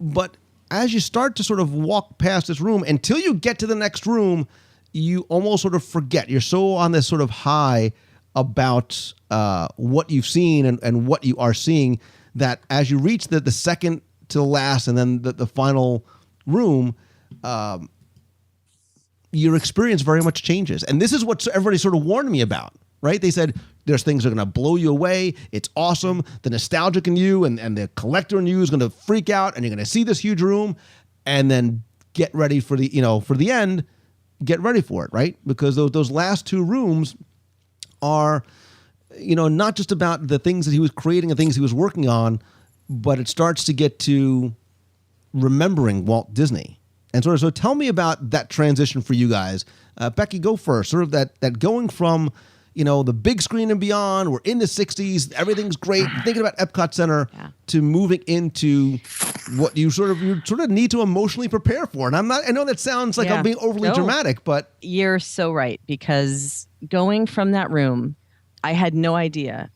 But as you start to sort of walk past this room, until you get to the next room, you almost sort of forget. You're so on this sort of high about what you've seen and what you are seeing that as you reach the second to the last and then the final room, your experience very much changes. And this is what everybody sort of warned me about, right? They said there's things that are going to blow you away. It's awesome. The nostalgic in you and the collector in you is going to freak out, and you're going to see this huge room, and then get ready for the end. Get ready for it, right? Because those last two rooms are, not just about the things that he was creating and things he was working on, but it starts to get to remembering Walt Disney. And so tell me about that transition for you guys. Becky, go first. Sort of that going from, the big screen and beyond, we're in the 60s, everything's great, thinking about Epcot Center, to moving into what you sort of need to emotionally prepare for. And I know that sounds like I'm being overly dramatic, but you're so right, because going from that room, I had no idea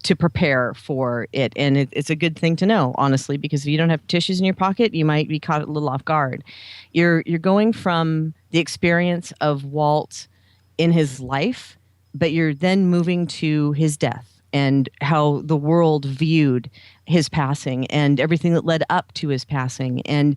to prepare for it. And it's a good thing to know, honestly, because if you don't have tissues in your pocket, you might be caught a little off guard. You're going from the experience of Walt in his life, but you're then moving to his death and how the world viewed his passing and everything that led up to his passing. And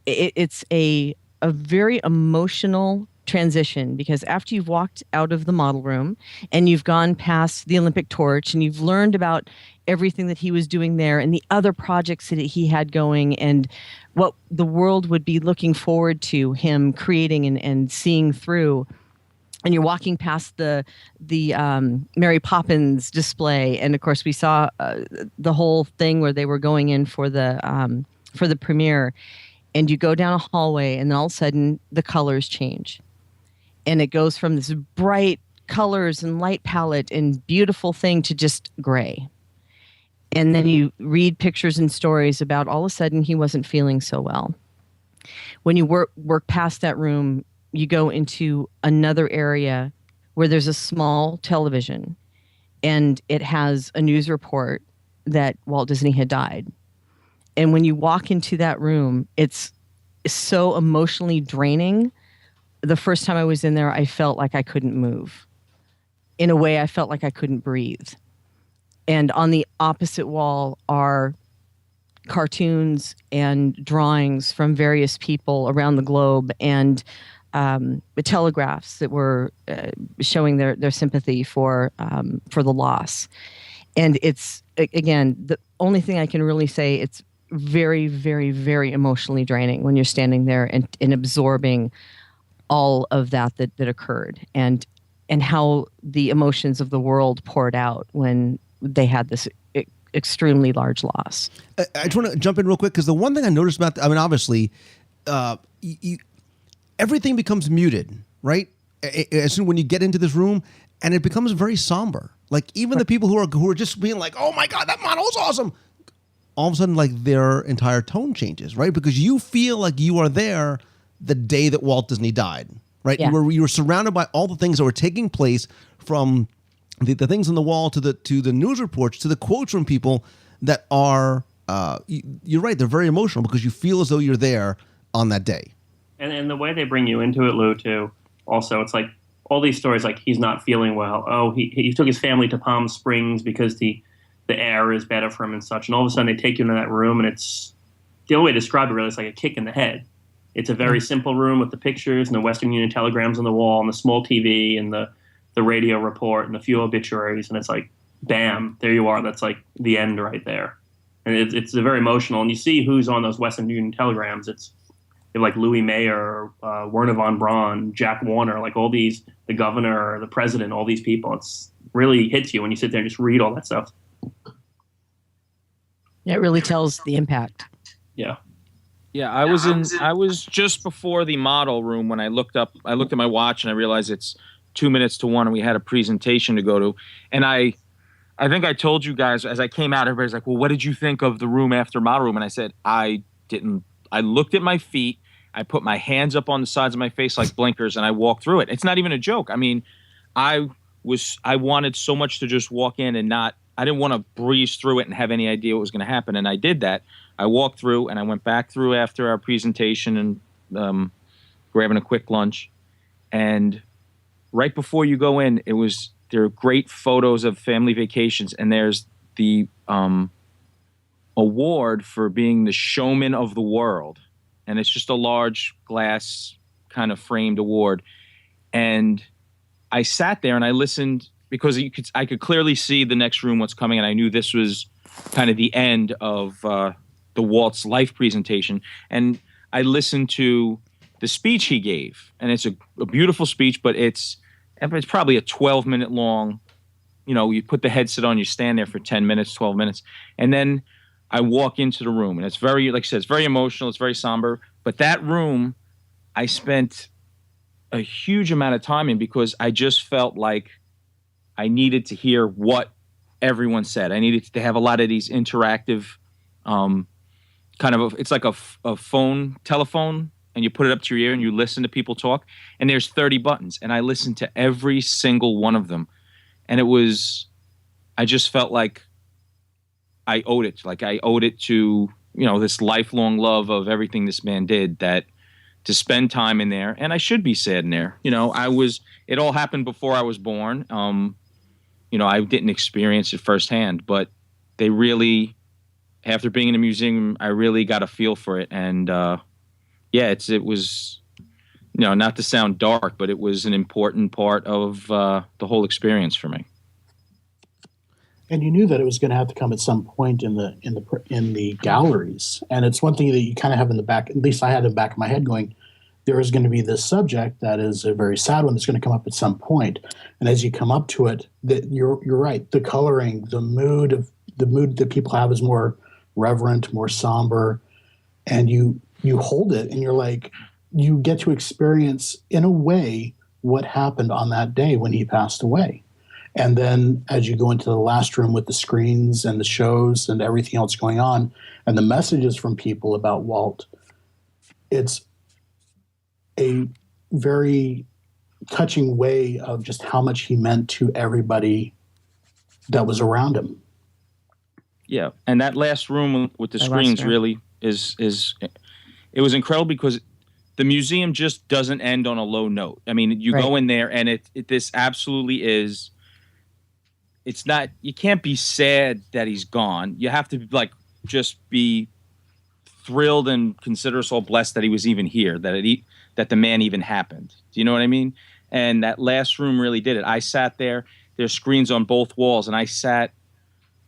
it's a very emotional transition, because after you've walked out of the model room and you've gone past the Olympic torch and you've learned about everything that he was doing there and the other projects that he had going and what the world would be looking forward to him creating and seeing through, and you're walking past the Mary Poppins display, and of course we saw the whole thing where they were going in for the premiere, and you go down a hallway, and then all of a sudden the colors change, and it goes from this bright colors and light palette and beautiful thing to just gray. And then you read pictures and stories about all of a sudden he wasn't feeling so well. When you work past that room, you go into another area where there's a small television, and it has a news report that Walt Disney had died. And when you walk into that room, it's so emotionally draining. The first time I was in there, I felt like I couldn't move. In a way, I felt like I couldn't breathe. And on the opposite wall are cartoons and drawings from various people around the globe, and the telegraphs that were showing their sympathy for the loss. And it's, again, the only thing I can really say, it's very, very, very emotionally draining when you're standing there and absorbing all of that occurred, and how the emotions of the world poured out when they had this extremely large loss. I just want to jump in real quick, because the one thing I noticed about, obviously, everything becomes muted, right? As soon when you get into this room, and it becomes very somber. Like even the people who are just being like, "Oh my God, that model is awesome," all of a sudden, like their entire tone changes, right? Because you feel like you are there the day that Walt Disney died, right? Yeah. You were surrounded by all the things that were taking place, from the things on the wall to the news reports to the quotes from people that are. You're right; they're very emotional because you feel as though you're there on that day. And the way they bring you into it, Lou, too, also, it's like all these stories, like he's not feeling well. Oh, he took his family to Palm Springs because the air is better for him and such. And all of a sudden they take you into that room, and it's, the only way to describe it really is like a kick in the head. It's a very simple room with the pictures and the Western Union telegrams on the wall and the small TV and the radio report and a few obituaries. And it's like, bam, there you are. That's like the end right there. And it's very emotional. And you see who's on those Western Union telegrams. It's like Louis Mayer, Werner von Braun, Jack Warner, like all these, the governor, the president, all these people. It's really hits you when you sit there and just read all that stuff. It really tells the impact. Yeah. Yeah, I was just before the model room when I looked at my watch and I realized it's 2 minutes to 1 and we had a presentation to go to. And I think I told you guys as I came out, everybody's like, "Well, what did you think of the room after model room?" And I said, I looked at my feet, I put my hands up on the sides of my face like blinkers, and I walked through it. It's not even a joke. I mean, I wanted so much to just walk in and I didn't want to breeze through it and have any idea what was going to happen. And I did that. I walked through and I went back through after our presentation and grabbing a quick lunch. And right before you go in, there are great photos of family vacations, and there's the award for being the showman of the world. And it's just a large glass kind of framed award. And I sat there and I listened because I could clearly see the next room, what's coming. And I knew this was kind of the end of the Walt's life presentation. And I listened to the speech he gave. And it's a beautiful speech, but it's probably a 12-minute long, you put the headset on, you stand there for 10 minutes, 12 minutes. And then I walk into the room, and it's very, like I said, it's very emotional. It's very somber. But that room, I spent a huge amount of time in because I just felt like I needed to hear what everyone said. I needed to have a lot of these interactive it's like a telephone, and you put it up to your ear and you listen to people talk. And there's 30 buttons, and I listened to every single one of them. And I just felt like I owed it. Like I owed it to, this lifelong love of everything this man did, that to spend time in there. And I should be sad in there. It all happened before I was born. I didn't experience it firsthand, but they really, after being in a museum, I really got a feel for it. And it was, not to sound dark, but it was an important part of the whole experience for me. And you knew that it was going to have to come at some point in the galleries. And it's one thing that you kind of have in the back, at least I had in the back of my head going, there is going to be this subject that is a very sad one that's going to come up at some point. And as you come up to it, that you're right. The coloring, the mood that people have is more reverent, more somber. And you hold it and you're like, you get to experience in a way what happened on that day when he passed away. And then as you go into the last room with the screens and the shows and everything else going on and the messages from people about Walt, it's a very touching way of just how much he meant to everybody that was around him. Yeah. And that last room with the screens really is it was incredible because the museum just doesn't end on a low note. I mean, you go in there and this absolutely is. It's not, you can't be sad that he's gone. You have to just be thrilled and consider us all blessed that he was even here, that the man even happened. Do you know what I mean? And that last room really did it. I sat there, there's screens on both walls, and I sat,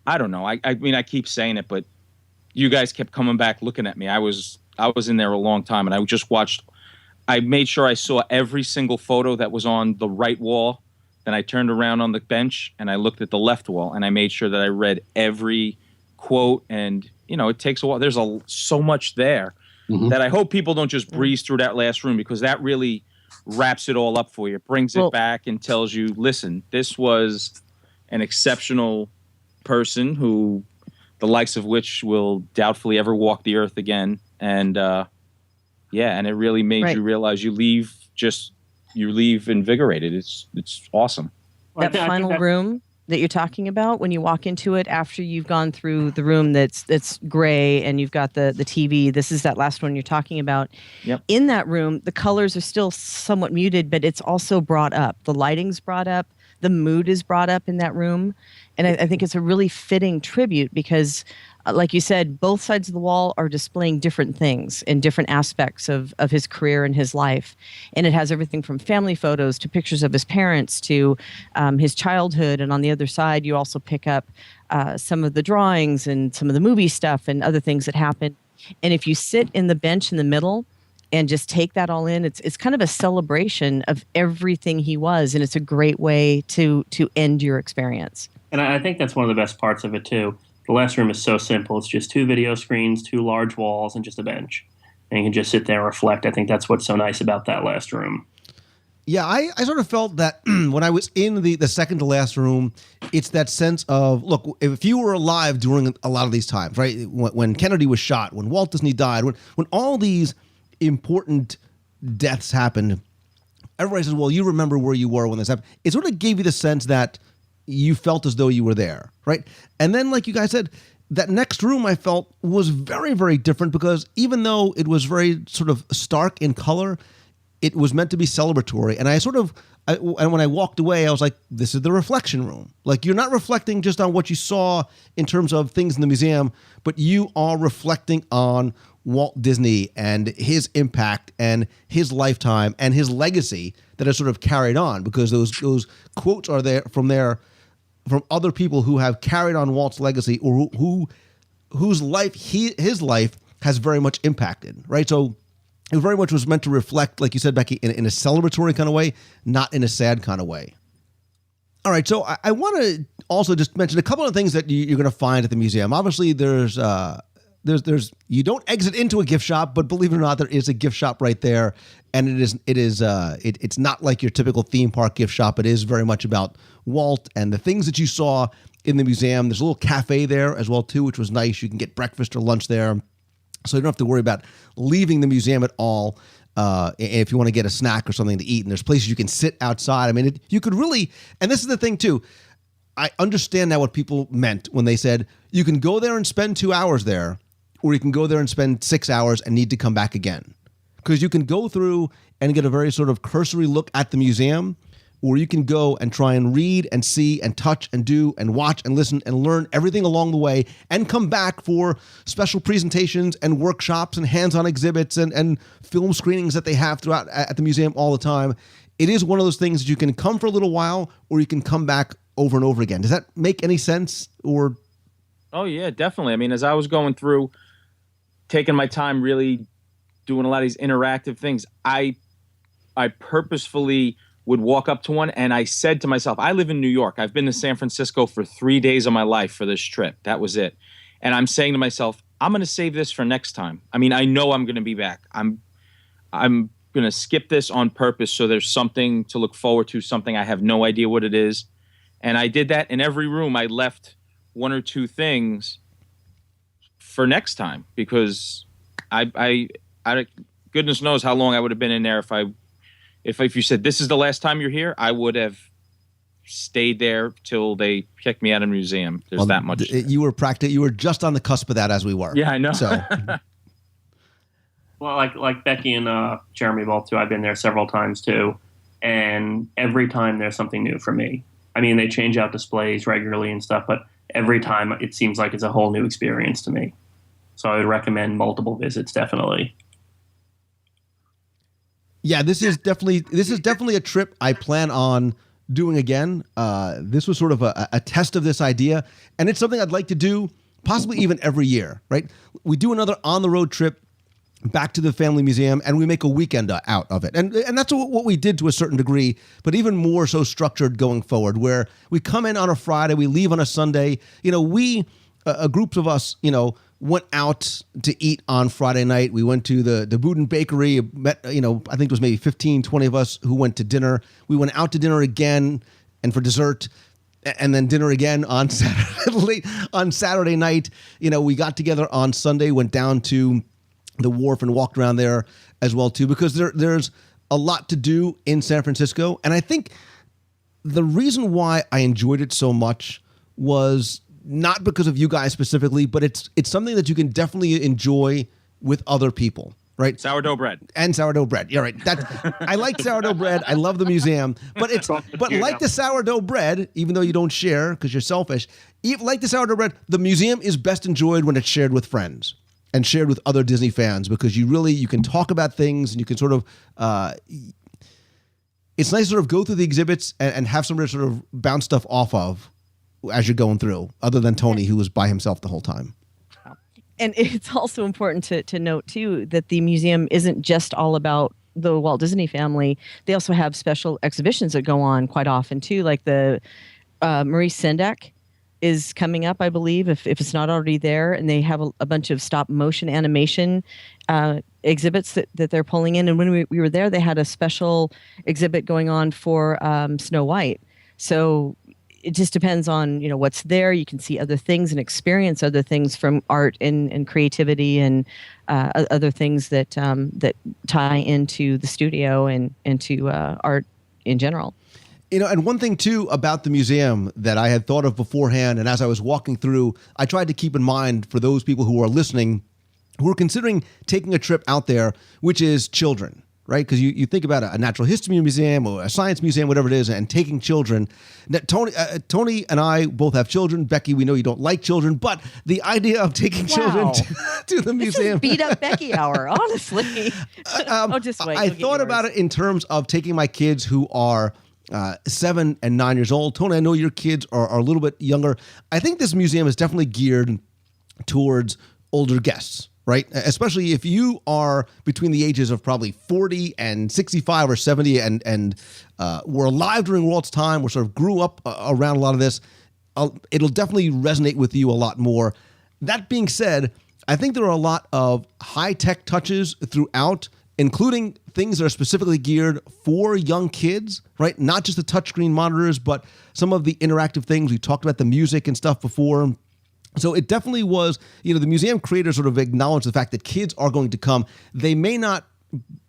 I don't know. I mean, I keep saying it, but you guys kept coming back looking at me. I was in there a long time, and I just watched, I made sure I saw every single photo that was on the right wall. Then I turned around on the bench and I looked at the left wall and I made sure that I read every quote. And, it takes a while. There's so much there that I hope people don't just breeze through that last room, because that really wraps it all up for you. It brings it back and tells you, listen, this was an exceptional person who the likes of which will doubtfully ever walk the earth again. And and it really made you realize you leave invigorated. It's awesome. That final room that you're talking about, when you walk into it after you've gone through the room that's gray and you've got the TV, this is that last one you're talking about. Yep. In that room, the colors are still somewhat muted, but it's also brought up. The lighting's brought up. The mood is brought up in that room. And I think it's a really fitting tribute because, like you said, both sides of the wall are displaying different things in different aspects of his career and his life. And it has everything from family photos to pictures of his parents to his childhood. And on the other side, you also pick up some of the drawings and some of the movie stuff and other things that happen. And if you sit in the bench in the middle and just take that all in, it's kind of a celebration of everything he was. And it's a great way to end your experience. And I think that's one of the best parts of it, too. The last room is so simple. It's just 2 video screens, 2 large walls, and just a bench. And you can just sit there and reflect. I think that's what's so nice about that last room. Yeah, I sort of felt that when I was in the second to last room, it's that sense of, look, if you were alive during a lot of these times, right? When Kennedy was shot, when Walt Disney died, when all these important deaths happened, everybody says, well, you remember where you were when this happened. It sort of gave you the sense that you felt as though you were there, right? And then, like you guys said, that next room I felt was very, very different because even though it was very sort of stark in color, it was meant to be celebratory. And and when I walked away, I was like, this is the reflection room. Like, you're not reflecting just on what you saw in terms of things in the museum, but you are reflecting on Walt Disney and his impact and his lifetime and his legacy that is sort of carried on, because those quotes are there from other people who have carried on Walt's legacy, or whose life his life has very much impacted, right? So it very much was meant to reflect, like you said, Becky, in a celebratory kind of way, not in a sad kind of way. All right, so I want to also just mention a couple of things that you're going to find at the museum. Obviously, there's you don't exit into a gift shop, but believe it or not, there is a gift shop right there, and it's not like your typical theme park gift shop. It is very much about Walt and the things that you saw in the museum. There's a little cafe there as well too, which was nice. You can get breakfast or lunch there, so you don't have to worry about leaving the museum at all. If you want to get a snack or something to eat, and there's places you can sit outside. I mean, you could really, and this is the thing too. I understand now what people meant when they said you can go there and spend 2 hours there, or you can go there and spend 6 hours and need to come back again. Because you can go through and get a very sort of cursory look at the museum, or you can go and try and read and see and touch and do and watch and listen and learn everything along the way, and come back for special presentations and workshops and hands-on exhibits and film screenings that they have throughout at the museum all the time. It is one of those things that you can come for a little while, or you can come back over and over again. Does that make any sense? Or? Oh, yeah, definitely. I mean, as I was going through, taking my time really doing a lot of these interactive things, I purposefully would walk up to one, and I said to myself, I live in New York. I've been to San Francisco for 3 days of my life for this trip. That was it. And I'm saying to myself, I'm going to save this for next time. I mean, I know I'm going to be back. I'm going to skip this on purpose so there's something to look forward to, something I have no idea what it is. And I did that in every room. I left 1 or 2 things for next time, because I goodness knows how long I would have been in there if you said this is the last time you're here. I would have stayed there till they kicked me out of the museum. There's that much. You were just on the cusp of that, as we were. Yeah, I know. So. Well, like Becky and Jeremy both too. I've been there several times too, and every time there's something new for me. I mean, they change out displays regularly and stuff, but every time it seems like it's a whole new experience to me. So I would recommend multiple visits, definitely. Yeah, this is definitely a trip I plan on doing again. This was sort of a test of this idea, and it's something I'd like to do possibly even every year, right? We do another on-the-road trip back to the family museum, and we make a weekend out of it. And that's what we did to a certain degree, but even more so structured going forward, where we come in on a Friday, we leave on a Sunday. You know, a group of us, went out to eat on Friday night. We went to the Boudin Bakery, met, I think it was maybe 15, 20 of us who went to dinner. We went out to dinner again and for dessert, and then dinner again on Saturday night. We got together on Sunday, went down to the wharf and walked around there as well too, because there's a lot to do in San Francisco. And I think the reason why I enjoyed it so much was not because of you guys specifically, but it's something that you can definitely enjoy with other people, right? Sourdough bread. And sourdough bread. Yeah, right. I like sourdough bread. I love the museum, but like the sourdough bread, even though you don't share because you're selfish, like the sourdough bread, the museum is best enjoyed when it's shared with friends and shared with other Disney fans, because you can talk about things, and you can sort of, it's nice to sort of go through the exhibits and have somebody to sort of bounce stuff off of as you're going through, other than Tony, who was by himself the whole time. And it's also important to note, too, that the museum isn't just all about the Walt Disney family. They also have special exhibitions that go on quite often, too, like the Maurice Sendak is coming up, I believe, if it's not already there. And they have a bunch of stop motion animation exhibits that they're pulling in. And when we were there, they had a special exhibit going on for Snow White. So it just depends on, what's there. You can see other things and experience other things from art and creativity and other things that tie into the studio and into art in general. And one thing too about the museum that I had thought of beforehand, and as I was walking through, I tried to keep in mind for those people who are listening, who are considering taking a trip out there, which is children, right? Because you think about a natural history museum or a science museum, whatever it is, and taking children. Now, Tony and I both have children. Becky, we know you don't like children, but the idea of taking children to the museum. This is beat up Becky hour, honestly. Just wait. I thought about it in terms of taking my kids who are 7 and 9 years old. Tony, I know your kids are a little bit younger. I think this museum is definitely geared towards older guests, right? Especially if you are between the ages of probably 40 and 65 or 70 and were alive during Walt's time, or sort of grew up around a lot of this. It'll definitely resonate with you a lot more. That being said, I think there are a lot of high-tech touches throughout, including things that are specifically geared for young kids, right? Not just the touchscreen monitors, but some of the interactive things. We talked about the music and stuff before. So it definitely was, the museum creators sort of acknowledged the fact that kids are going to come. They may not,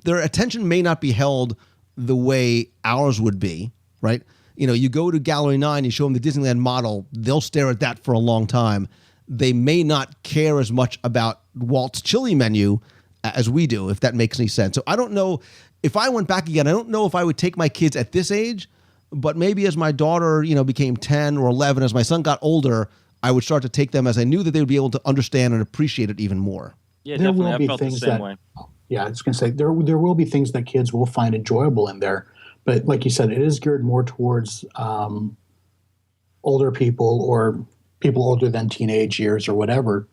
their attention may not be held the way ours would be, right? You go to Gallery 9, you show them the Disneyland model, they'll stare at that for a long time. They may not care as much about Walt's chili menu as we do, if that makes any sense. So I don't know, if I went back again, I don't know if I would take my kids at this age, but maybe as my daughter, became 10 or 11, as my son got older, I would start to take them as I knew that they would be able to understand and appreciate it even more. Yeah, there definitely. will be I felt things the same that, way. Yeah, I was going to say, there will be things that kids will find enjoyable in there. But like you said, it is geared more towards older people or people older than teenage years or whatever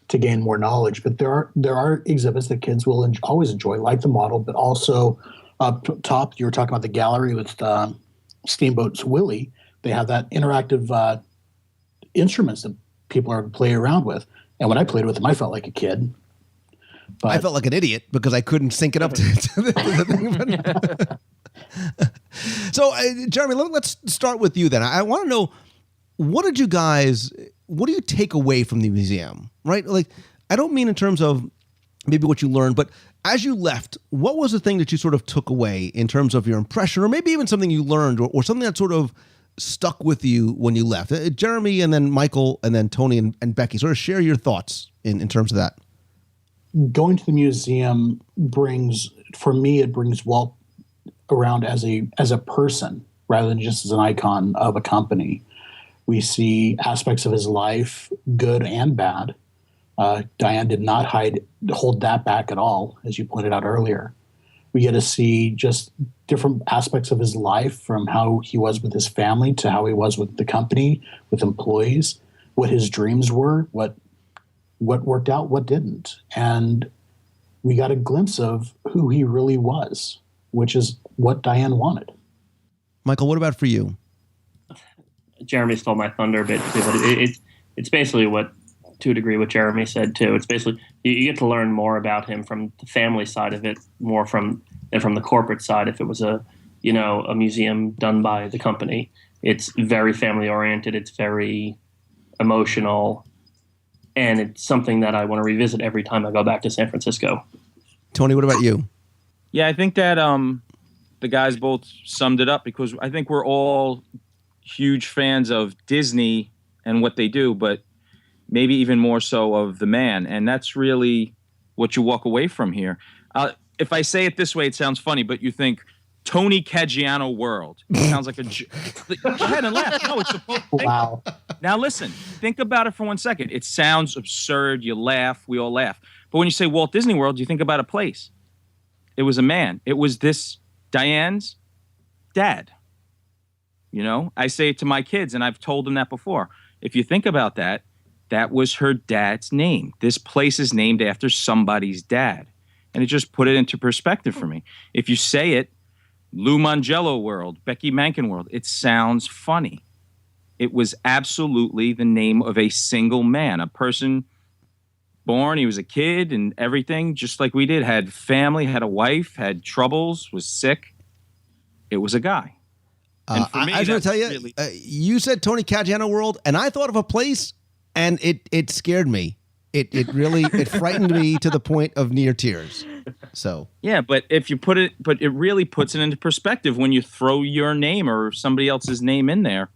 to gain more knowledge. But there are exhibits that kids will always enjoy, like the model, but also up top, you were talking about the gallery with Steamboat's Willie. They have that interactive instruments that people are playing around with. And when I played with them, I felt like a kid. But I felt like an idiot because I couldn't sync it up to the thing. So, Jeremy, let's start with you then. I want to know, what do you take away from the museum, right? Like, I don't mean in terms of maybe what you learned, but as you left, what was the thing that you sort of took away in terms of your impression, or maybe even something you learned, or something that sort of stuck with you when you left? Jeremy, and then Michael, and then Tony and Becky, sort of share your thoughts in terms of that. Going to the museum brings Walt around as a person rather than just as an icon of a company. We see aspects of his life, good and bad. Diane did not hold that back at all, as you pointed out earlier. We get to see just different aspects of his life, from how he was with his family to how he was with the company, with employees, what his dreams were, what worked out, what didn't. And we got a glimpse of who he really was, which is what Diane wanted. Michael, what about for you? Jeremy stole my thunder a bit too, but it's basically to a degree what Jeremy said too. It's basically you get to learn more about him from the family side of it, more than from the corporate side. If it was a museum done by the company, it's very family oriented. It's very emotional, and it's something that I want to revisit every time I go back to San Francisco. Tony, what about you? Yeah, I think that the guys both summed it up, because I think we're all huge fans of Disney and what they do, but maybe even more so of the man. And that's really what you walk away from here. If I say it this way, it sounds funny, but you think Tony Caggiano world. It sounds like go ahead and laugh. No, it's supposed to. Wow. Now listen, think about it for 1 second. It sounds absurd. You laugh. We all laugh. But when you say Walt Disney World, you think about a place. It was a man. It was this Diane's dad. I say it to my kids, and I've told them that before. If you think about that, that was her dad's name. This place is named after somebody's dad. And it just put it into perspective for me. If you say it, Lou Mangello World, Becky Mankin World, it sounds funny. It was absolutely the name of a single man, a person born, he was a kid and everything, just like we did, had family, had a wife, had troubles, was sick. It was a guy. And for me, I was going to tell you, you said Tony Caggiano World, and I thought of a place, and it scared me. It really it frightened me to the point of near tears. So yeah, but if you put it, but it really puts it into perspective when you throw your name or somebody else's name in there,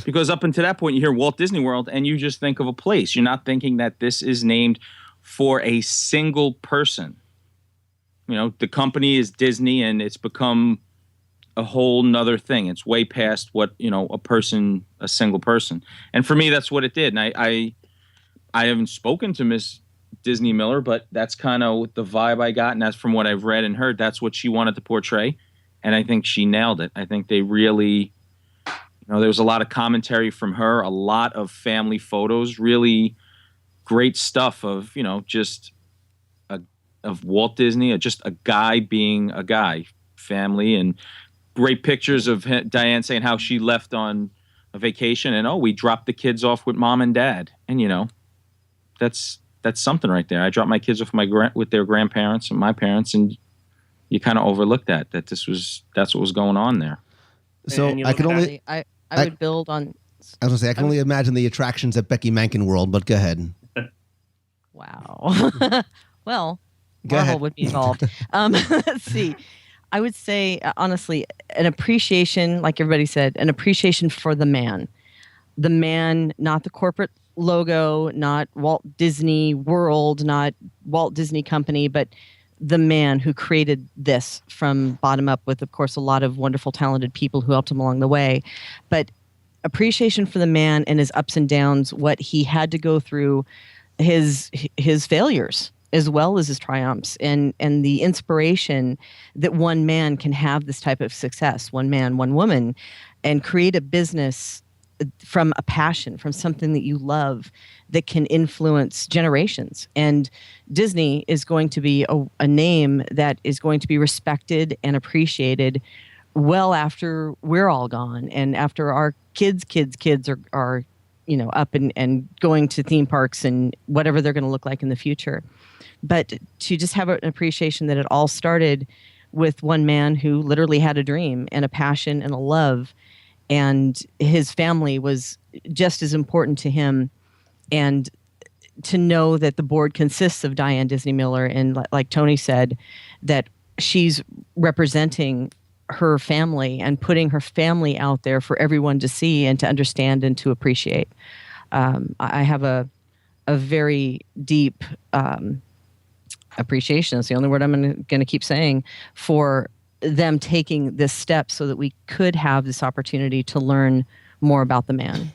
because up until that point you hear Walt Disney World and you just think of a place. You're not thinking that this is named for a single person. You know, the company is Disney and it's become a whole nother thing. It's way past what, you know, a single person. And for me, that's what it did. And I haven't spoken to Miss Disney Miller, but that's kind of the vibe I got. And that's from what I've read and heard. That's what she wanted to portray. And I think she nailed it. I think they really, you know, there was a lot of commentary from her, a lot of family photos, really great stuff of, you know, just of Walt Disney, or just a guy being a guy, family, and great pictures of Diane saying how she left on a vacation and, oh, we dropped the kids off with mom and dad. And, you know, that's something right there. I dropped my kids off with their grandparents and my parents, and you kind of overlook that that's what was going on there. So I could only, I would build on. I was gonna say, I can only imagine the attractions at Becky Mankin World, but go ahead. Wow. Well, Marvel would be involved. Let's see. I would say, honestly, an appreciation, like everybody said, an appreciation for the man. The man, not the corporate logo, not Walt Disney World, not Walt Disney Company, but the man who created this from bottom up with, of course, a lot of wonderful, talented people who helped him along the way. But appreciation for the man and his ups and downs, what he had to go through, his failures, as well as his triumphs, and the inspiration that one man can have this type of success, one man, one woman, and create a business from a passion, from something that you love, that can influence generations. And Disney is going to be a name that is going to be respected and appreciated well after we're all gone, and after our kids are you know, up and going to theme parks and whatever they're going to look like in the future. But to just have an appreciation that it all started with one man who literally had a dream and a passion and a love, and his family was just as important to him. And to know that the board consists of Diane Disney Miller, and like Tony said, that she's representing her family and putting her family out there for everyone to see and to understand and to appreciate. I have a very deep appreciation, that's the only word I'm going to keep saying, for them taking this step so that we could have this opportunity to learn more about the man.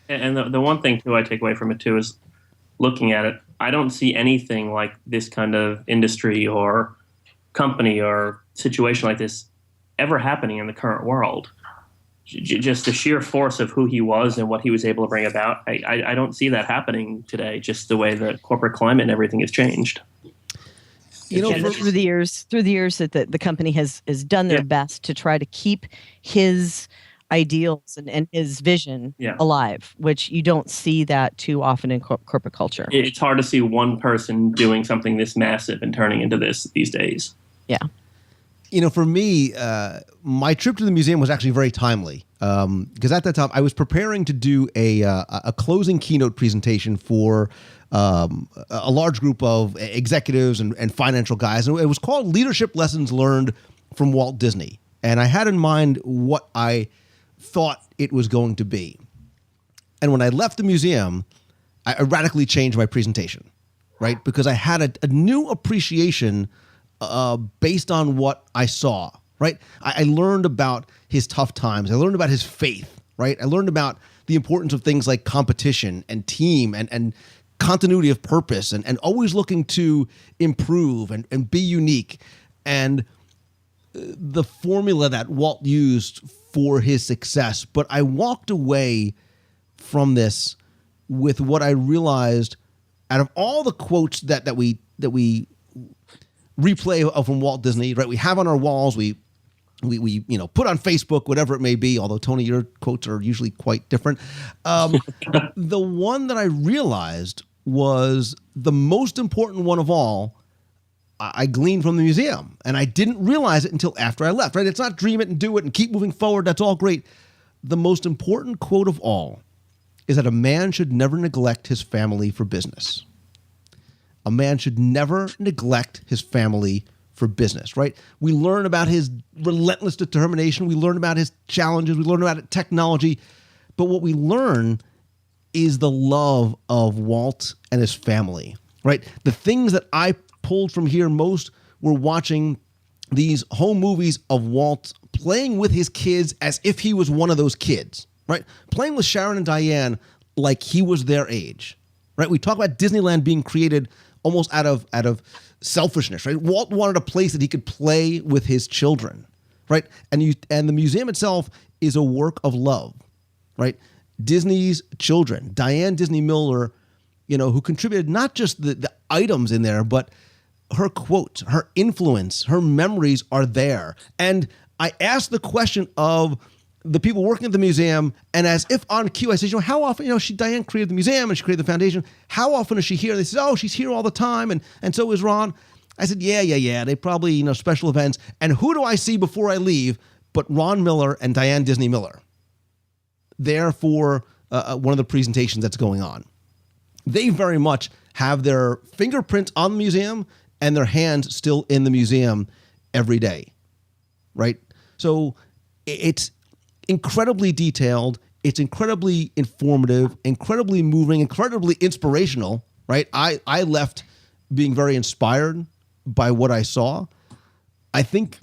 And the one thing, too, I take away from it, too, is looking at it, I don't see anything like this kind of industry or company or situation like this ever happening in the current world. Just the sheer force of who he was and what he was able to bring about, I don't see that happening today, just the way the corporate climate and everything has changed. You know, through the years that the company has done their best to try to keep his ideals and his vision alive, which you don't see that too often in corporate culture. It's hard to see one person doing something this massive and turning into this these days. Yeah. You know, for me, my trip to the museum was actually very timely, because at that time I was preparing to do a closing keynote presentation for a large group of executives and financial guys. And it was called Leadership Lessons Learned from Walt Disney. And I had in mind what I thought it was going to be. And when I left the museum, I radically changed my presentation, right? Because I had a new appreciation based on what I saw, right? I learned about his tough times. I learned about his faith, right? I learned about the importance of things like competition and team and continuity of purpose and always looking to improve and be unique. And the formula that Walt used for his success. But I walked away from this with what I realized out of all the quotes that we replay from Walt Disney, right? We have on our walls, we put on Facebook, whatever it may be, although Tony, your quotes are usually quite different. The one that I realized was the most important one of all, I gleaned from the museum, and I didn't realize it until after I left, right? It's not dream it and do it and keep moving forward. That's all great. The most important quote of all is that a man should never neglect his family for business. a man should never neglect his family for business, right? We learn about his relentless determination. We learn about his challenges. We learn about technology. But what we learn is the love of Walt and his family, right? The things that I pulled from here most were watching these home movies of Walt playing with his kids as if he was one of those kids, right? Playing with Sharon and Diane like he was their age, right? We talk about Disneyland being created almost out of selfishness, right? Walt wanted a place that he could play with his children, right? And the museum itself is a work of love, right? Disney's children, Diane Disney Miller, who contributed not just the items in there, but her quotes, her influence, her memories are there. And I asked the question of the people working at the museum, and as if on cue, I said, how often, Diane created the museum and she created the foundation. How often is she here? They said, oh, she's here all the time. And so is Ron. I said, yeah. They probably, special events. And who do I see before I leave but Ron Miller and Diane Disney Miller there for one of the presentations that's going on. They very much have their fingerprints on the museum and their hands still in the museum every day, right? So it's incredibly detailed. It's incredibly informative, incredibly moving, incredibly inspirational, right? I left being very inspired by what I saw. I think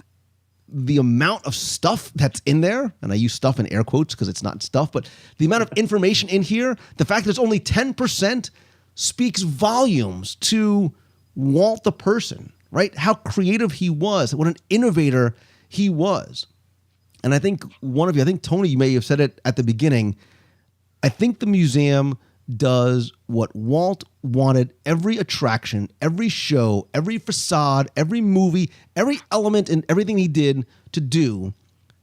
the amount of stuff that's in there, and I use stuff in air quotes because it's not stuff, but the amount of information in here, the fact that it's only 10% speaks volumes to Walt the person, right? How creative he was, what an innovator he was. And I think I think Tony, you may have said it at the beginning, I think the museum does what Walt wanted every attraction, every show, every facade, every movie, every element in everything he did to do,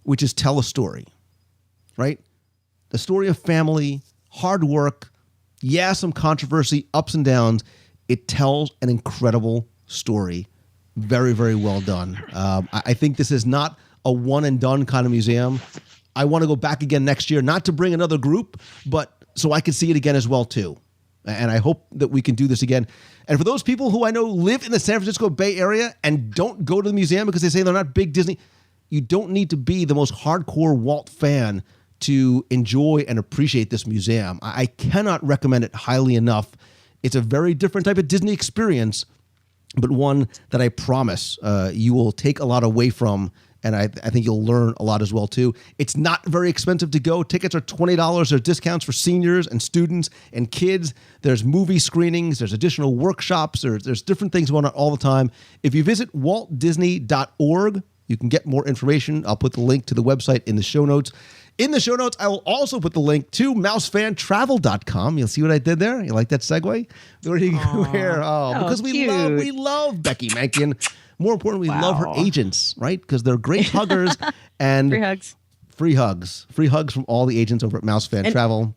which is tell a story, right? The story of family, hard work, some controversy, ups and downs. It tells an incredible story. Very, very well done. I think this is not a one and done kind of museum. I want to go back again next year, not to bring another group, but so I can see it again as well too. And I hope that we can do this again. And for those people who I know live in the San Francisco Bay Area and don't go to the museum because they say they're not big Disney, you don't need to be the most hardcore Walt fan to enjoy and appreciate this museum. I cannot recommend it highly enough. It's a very different type of Disney experience, but one that I promise you will take a lot away from. And I think you'll learn a lot as well, too. It's not very expensive to go. Tickets are $20. There's discounts for seniors and students and kids. There's movie screenings. There's additional workshops. There's different things going on all the time. If you visit waltdisney.org, you can get more information. I'll put the link to the website in the show notes. In the show notes, I will also put the link to mousefantravel.com. You'll see what I did there? You like that segue? Where do you go here? Oh, because we love Becky Mankin. More importantly, we love her agents, right? Because they're great huggers and free hugs from all the agents over at Mouse Fan Travel.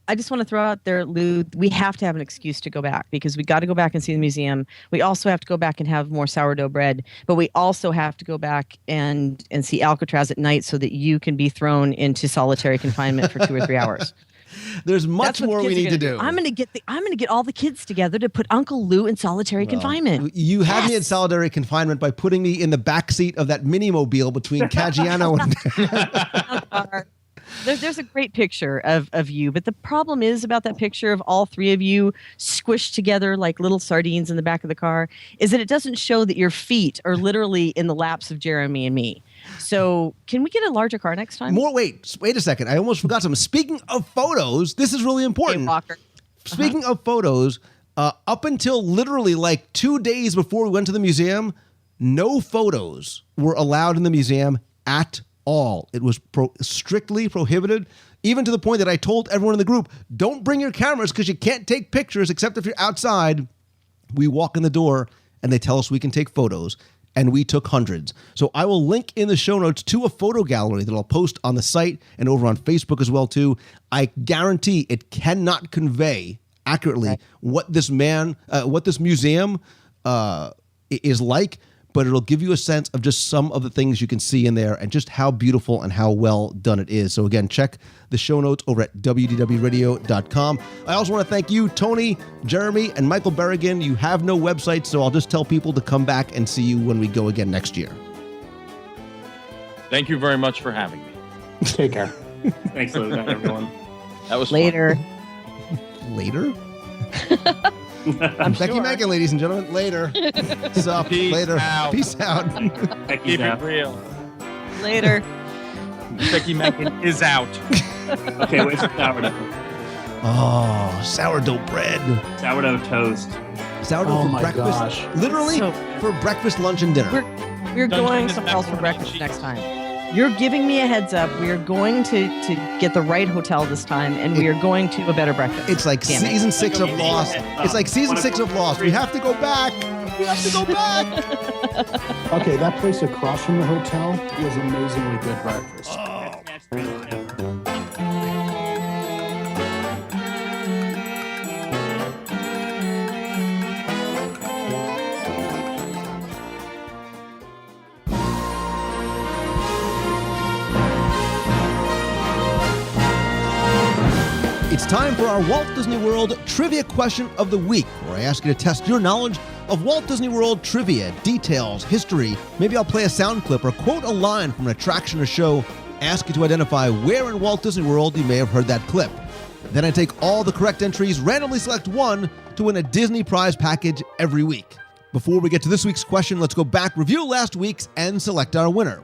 I just want to throw out there, Lou, we have to have an excuse to go back because we got to go back and see the museum. We also have to go back and have more sourdough bread, but we also have to go back and see Alcatraz at night so that you can be thrown into solitary confinement for 2 or 3 hours. There's much more we need to do. I'm going to get all the kids together to put Uncle Lou in solitary confinement. You had me in solitary confinement by putting me in the back seat of that mini-mobile between Caggiano and... There's a great picture of you, but the problem is about that picture of all three of you squished together like little sardines in the back of the car is that it doesn't show that your feet are literally in the laps of Jeremy and me. So can we get a larger car next time? Wait a second. I almost forgot something. Speaking of photos, this is really important. Hey, Walker. Speaking of photos, up until literally like 2 days before we went to the museum, no photos were allowed in the museum at all. It was strictly prohibited, even to the point that I told everyone in the group, don't bring your cameras because you can't take pictures except if you're outside. We walk in the door and they tell us we can take photos, and we took hundreds. So I will link in the show notes to a photo gallery that I'll post on the site and over on Facebook as well too. I guarantee it cannot convey accurately what this museum is like, but it'll give you a sense of just some of the things you can see in there and just how beautiful and how well done it is. So again, check the show notes over at WDWradio.com. I also want to thank you, Tony, Jeremy, and Michael Berrigan. You have no website, so I'll just tell people to come back and see you when we go again next year. Thank you very much for having me. Take care. Thanks, Lou. Bye, everyone. That was Later. Later? I'm Becky sure. Mackin, ladies and gentlemen. Later. Sup? Peace Later. out. Peace out. Becky's Keep it out. real. Later. Becky Mackin is out. Okay, where's the sourdough? Oh, sourdough bread. Sourdough toast. Sourdough Oh for my breakfast. gosh. Literally So- for breakfast, lunch, and dinner. We're Dungeon going is somewhere else for macaroni and breakfast cheese. next time. You're giving me a heads up. We are going to get the right hotel this time, and we are going to a better breakfast. It's like Damn it. season 6 of Lost. It's like season 6 of Lost. We have to go back. We have to go back. Okay, that place across from the hotel was amazingly good breakfast. It's time for our Walt Disney World Trivia Question of the Week, where I ask you to test your knowledge of Walt Disney World trivia, details, history. Maybe I'll play a sound clip or quote a line from an attraction or show, ask you to identify where in Walt Disney World you may have heard that clip. Then I take all the correct entries, randomly select one to win a Disney prize package every week. Before we get to this week's question, let's go back, review last week's, and select our winner.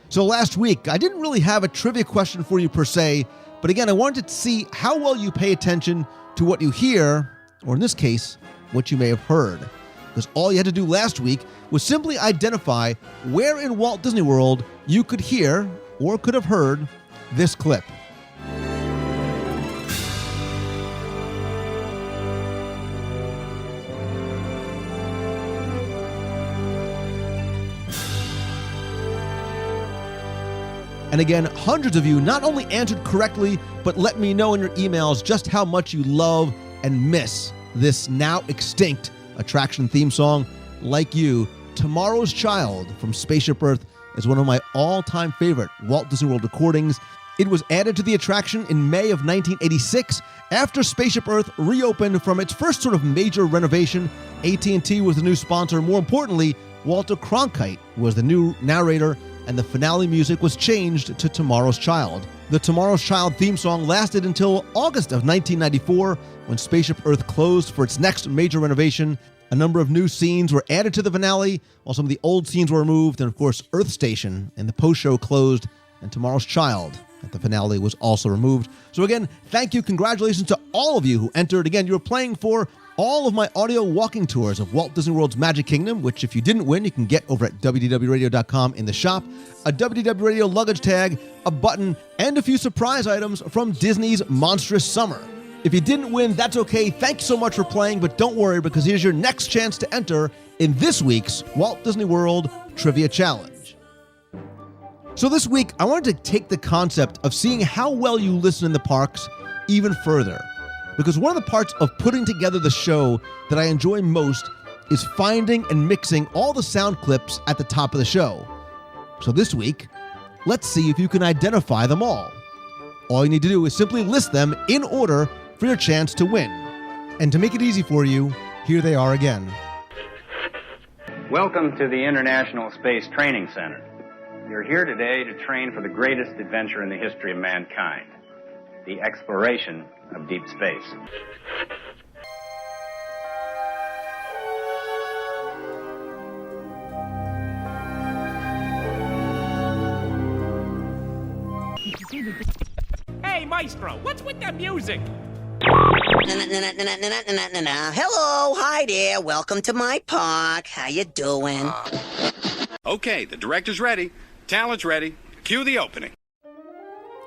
So last week, I didn't really have a trivia question for you per se, but again, I wanted to see how well you pay attention to what you hear, or in this case, what you may have heard. Because all you had to do last week was simply identify where in Walt Disney World you could hear or could have heard this clip. And again, hundreds of you not only answered correctly, but let me know in your emails just how much you love and miss this now extinct attraction theme song. Like you, Tomorrow's Child from Spaceship Earth is one of my all-time favorite Walt Disney World recordings. It was added to the attraction in May of 1986 after Spaceship Earth reopened from its first sort of major renovation. AT&T was the new sponsor. More importantly, Walter Cronkite was the new narrator, and the finale music was changed to Tomorrow's Child. The Tomorrow's Child theme song lasted until August of 1994, when Spaceship Earth closed for its next major renovation. A number of new scenes were added to the finale, while some of the old scenes were removed, and of course, Earth Station and the post-show closed, and Tomorrow's Child at the finale was also removed. So again, thank you, congratulations to all of you who entered. Again, you were playing for all of my audio walking tours of Walt Disney World's Magic Kingdom, which if you didn't win, you can get over at WDWRadio.com in the shop, a WDW Radio luggage tag, a button, and a few surprise items from Disney's Monstrous Summer. If you didn't win, that's okay. Thank you so much for playing, but don't worry, because here's your next chance to enter in this week's Walt Disney World Trivia Challenge. So this week, I wanted to take the concept of seeing how well you listen in the parks even further. Because one of the parts of putting together the show that I enjoy most is finding and mixing all the sound clips at the top of the show. So this week, let's see if you can identify them all. All you need to do is simply list them in order for your chance to win. And to make it easy for you, here they are again. Welcome to the International Space Training Center. You're here today to train for the greatest adventure in the history of mankind, the exploration of deep space. Hey, Maestro, what's with the music? Hello, hi there. Welcome to my park. How you doing? Okay, the director's ready. Talent's ready. Cue the opening.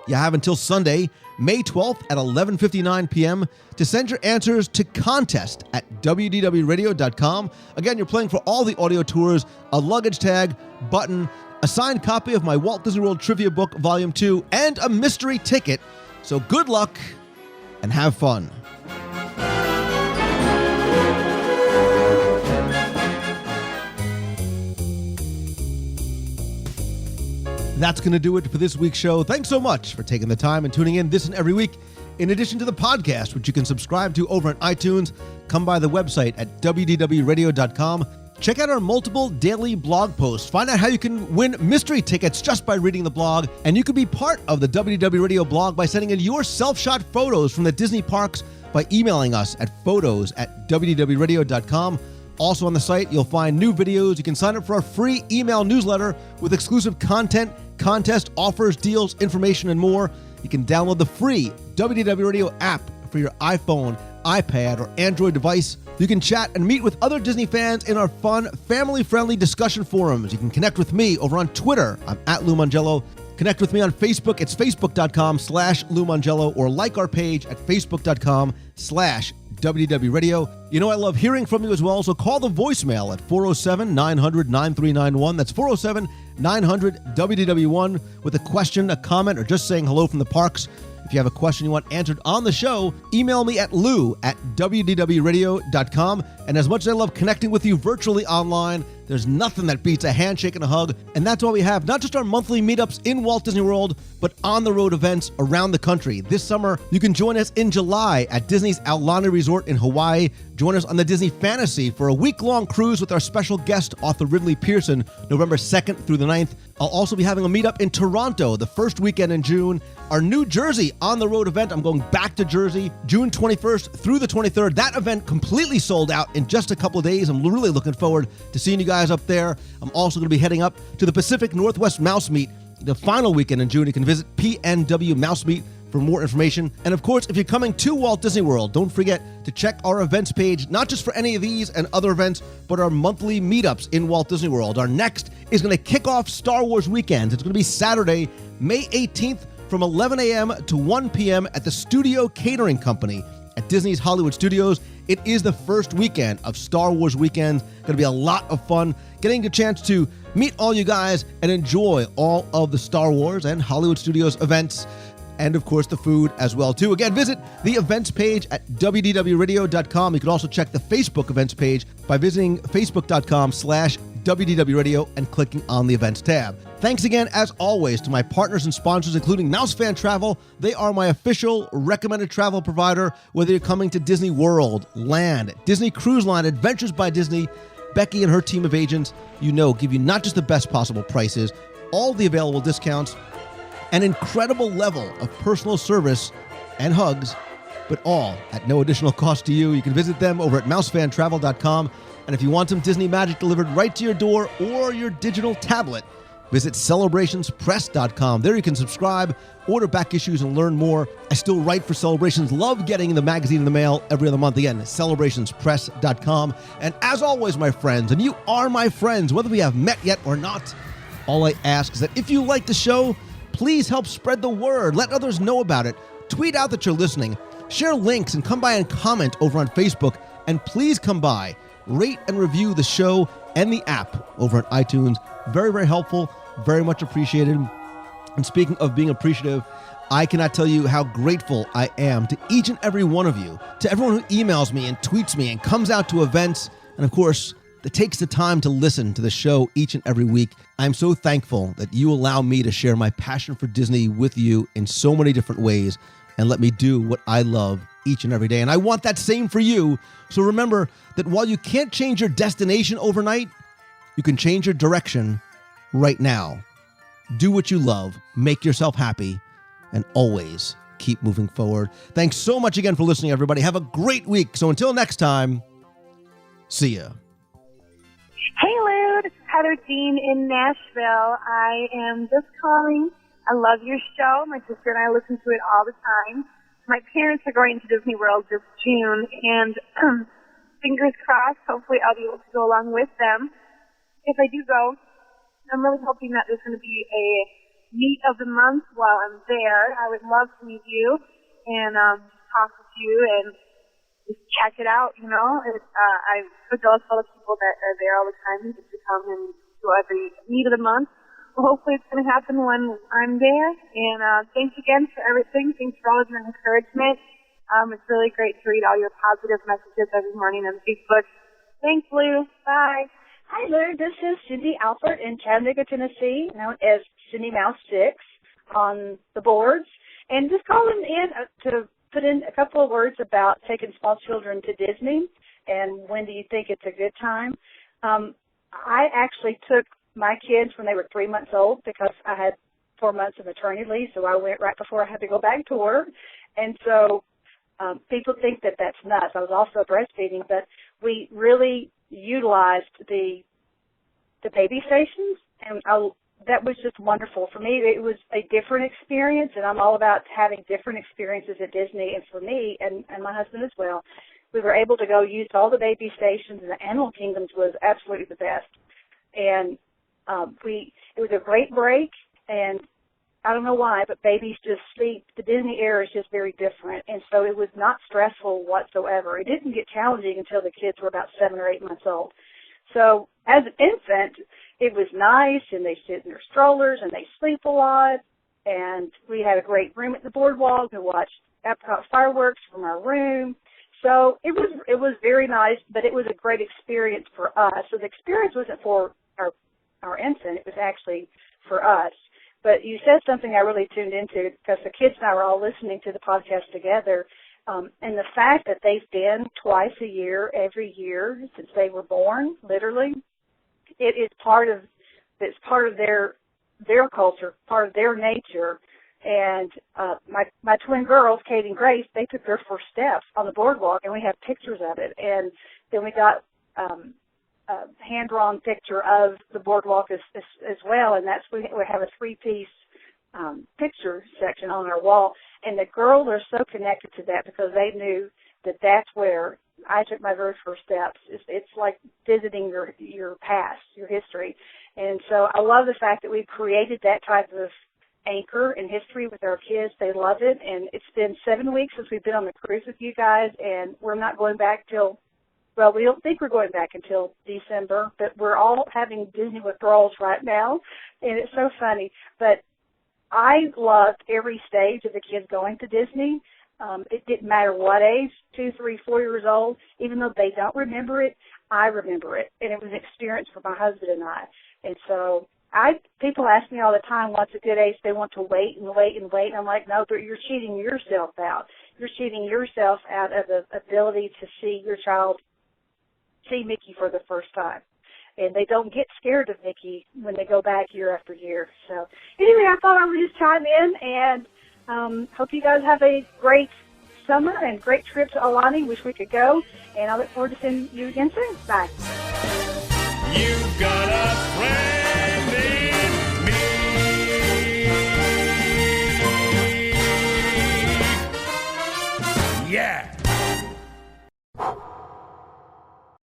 You have until Sunday, May 12th at 11:59 p.m. to send your answers to contest at WDWRadio.com. Again, you're playing for all the audio tours, a luggage tag, button, a signed copy of my Walt Disney World Trivia Book Volume 2, and a mystery ticket. So good luck and have fun. That's going to do it for this week's show. Thanks so much for taking the time and tuning in this and every week. In addition to the podcast, which you can subscribe to over at iTunes, come by the website at WDWradio.com. Check out our multiple daily blog posts. Find out how you can win mystery tickets just by reading the blog. And you can be part of the WDW Radio blog by sending in your self-shot photos from the Disney parks by emailing us at photos@WDWradio.com. Also on the site, you'll find new videos. You can sign up for our free email newsletter with exclusive content, contest offers, deals, information, and more. You can download the free WDW Radio app for your iPhone, iPad, or Android device. You can chat and meet with other Disney fans in our fun, family-friendly discussion forums. You can connect with me over on Twitter. I'm at Lou Mongello. Connect with me on Facebook. It's facebook.com/Lou Mongello, or like our page at facebook.com/WDW Radio. You know I love hearing from you as well, so call the voicemail at 407-900-9391. That's 407-900-WDW1 with a question, a comment, or just saying hello from the parks. If you have a question you want answered on the show, email me at lou@WDWradio.com. And as much as I love connecting with you virtually online, there's nothing that beats a handshake and a hug. And that's why we have not just our monthly meetups in Walt Disney World, but on-the-road events around the country. This summer, you can join us in July at Disney's Aulani Resort in Hawaii. Join us on the Disney Fantasy for a week-long cruise with our special guest, author Ridley Pearson, November 2nd through the 9th. I'll also be having a meetup in Toronto the first weekend in June. Our New Jersey on-the-road event, I'm going back to Jersey, June 21st through the 23rd. That event completely sold out in just a couple of days. I'm really looking forward to seeing you guys up there. I'm also going to be heading up to the Pacific Northwest Mouse Meet the final weekend in June. You can visit PNW Mouse Meet for more information. And of course, if you're coming to Walt Disney World, don't forget to check our events page, not just for any of these and other events, but our monthly meetups in Walt Disney World. Our next is going to kick off Star Wars weekend. It's going to be Saturday, May 18th from 11 a.m. to 1 p.m. at the Studio Catering Company at Disney's Hollywood Studios. It is the first weekend of Star Wars weekend. Going to be a lot of fun getting a chance to meet all you guys and enjoy all of the Star Wars and Hollywood Studios events. And of course, the food as well, too. Again, visit the events page at WDWradio.com. You can also check the Facebook events page by visiting facebook.com/WDW Radio and clicking on the events tab. Thanks again, as always, to my partners and sponsors, including Mouse Fan Travel. They are my official recommended travel provider, whether you're coming to Disney World, Land, Disney Cruise Line, Adventures by Disney. Becky and her team of agents, give you not just the best possible prices, all the available discounts, an incredible level of personal service and hugs, but all at no additional cost to you. You can visit them over at mousefantravel.com. And if you want some Disney magic delivered right to your door or your digital tablet, visit celebrationspress.com. There you can subscribe, order back issues, and learn more. I still write for Celebrations. Love getting the magazine in the mail every other month. Again, celebrationspress.com. And as always, my friends, and you are my friends, whether we have met yet or not, all I ask is that if you like the show, please help spread the word. Let others know about it. Tweet out that you're listening. Share links and come by and comment over on Facebook. And please come by, rate and review the show and the app over at iTunes. Very, very helpful. Very much appreciated. And speaking of being appreciative, I cannot tell you how grateful I am to each and every one of you, to everyone who emails me and tweets me and comes out to events, and of course, that takes the time to listen to the show each and every week. I'm so thankful that you allow me to share my passion for Disney with you in so many different ways and let me do what I love each and every day. And I want that same for you. So remember that while you can't change your destination overnight, you can change your direction right now. Do what you love, make yourself happy, and always keep moving forward. Thanks so much again for listening, everybody. Have a great week. So until next time, see ya. Hey, Lou, this is Heather Dean in Nashville. I am just calling. I love your show. My sister and I listen to it all the time. My parents are going to Disney World this June, and fingers crossed, hopefully I'll be able to go along with them. If I do go, I'm really hoping that there's going to be a meet of the month while I'm there. I would love to meet you and talk with you and just check it out, I'm so jealous of all the people that are there all the time just to come and do every meet of the month. Well, hopefully it's going to happen when I'm there. And thanks again for everything. Thanks for all of your encouragement. It's really great to read all your positive messages every morning on Facebook. Thanks, Lou. Bye. Hi, Lou. This is Cindy Alford in Chattanooga, Tennessee, known as Cindy Mouse 6 on the boards, and just calling in to put in a couple of words about taking small children to Disney and when do you think it's a good time. I actually took my kids when they were 3 months old because I had 4 months of maternity leave, so I went right before I had to go back to work. And so people think that that's nuts. I was also breastfeeding, but we really utilized the baby stations, and that was just wonderful. For me, it was a different experience, and I'm all about having different experiences at Disney. And for me, and my husband as well, we were able to go use all the baby stations, and the Animal Kingdoms was absolutely the best. And it was a great break, and I don't know why, but babies just sleep. The Disney era is just very different, and so it was not stressful whatsoever. It didn't get challenging until the kids were about 7 or 8 months old. So as an infant, it was nice, and they sit in their strollers, and they sleep a lot, and we had a great room at the boardwalk and watched apricot fireworks from our room. So it was very nice, but it was a great experience for us. So the experience wasn't for our infant, it was actually for us. But you said something I really tuned into because the kids and I were all listening to the podcast together, and the fact that they've been twice a year, every year since they were born, literally, it is part of their culture, part of their nature. And my twin girls, Kate and Grace, they took their first steps on the boardwalk, and we have pictures of it. And then we got a hand-drawn picture of the boardwalk as well, and we have a 3-piece picture section on our wall. And the girls are so connected to that because they knew that that's where I took my very first steps. It's like visiting your past, your history. And so I love the fact that we've created that type of anchor in history with our kids. They love it, and it's been 7 weeks since we've been on the cruise with you guys, and we're not going back till, well, we don't think we're going back until December, but we're all having Disney withdrawals right now, and it's so funny. But I loved every stage of the kids going to Disney. It didn't matter what age, 2, 3, 4 years old, even though they don't remember it, I remember it, and it was an experience for my husband and I. And so people ask me all the time, what's a good age? They want to wait and wait and wait. And I'm like, no, but you're cheating yourself out. You're cheating yourself out of the ability to see your child see Mickey for the first time. And they don't get scared of Mickey when they go back year after year. So anyway, I thought I would just chime in and hope you guys have a great summer and great trip to Alani. Wish we could go. And I look forward to seeing you again soon. Bye. You've got a friend.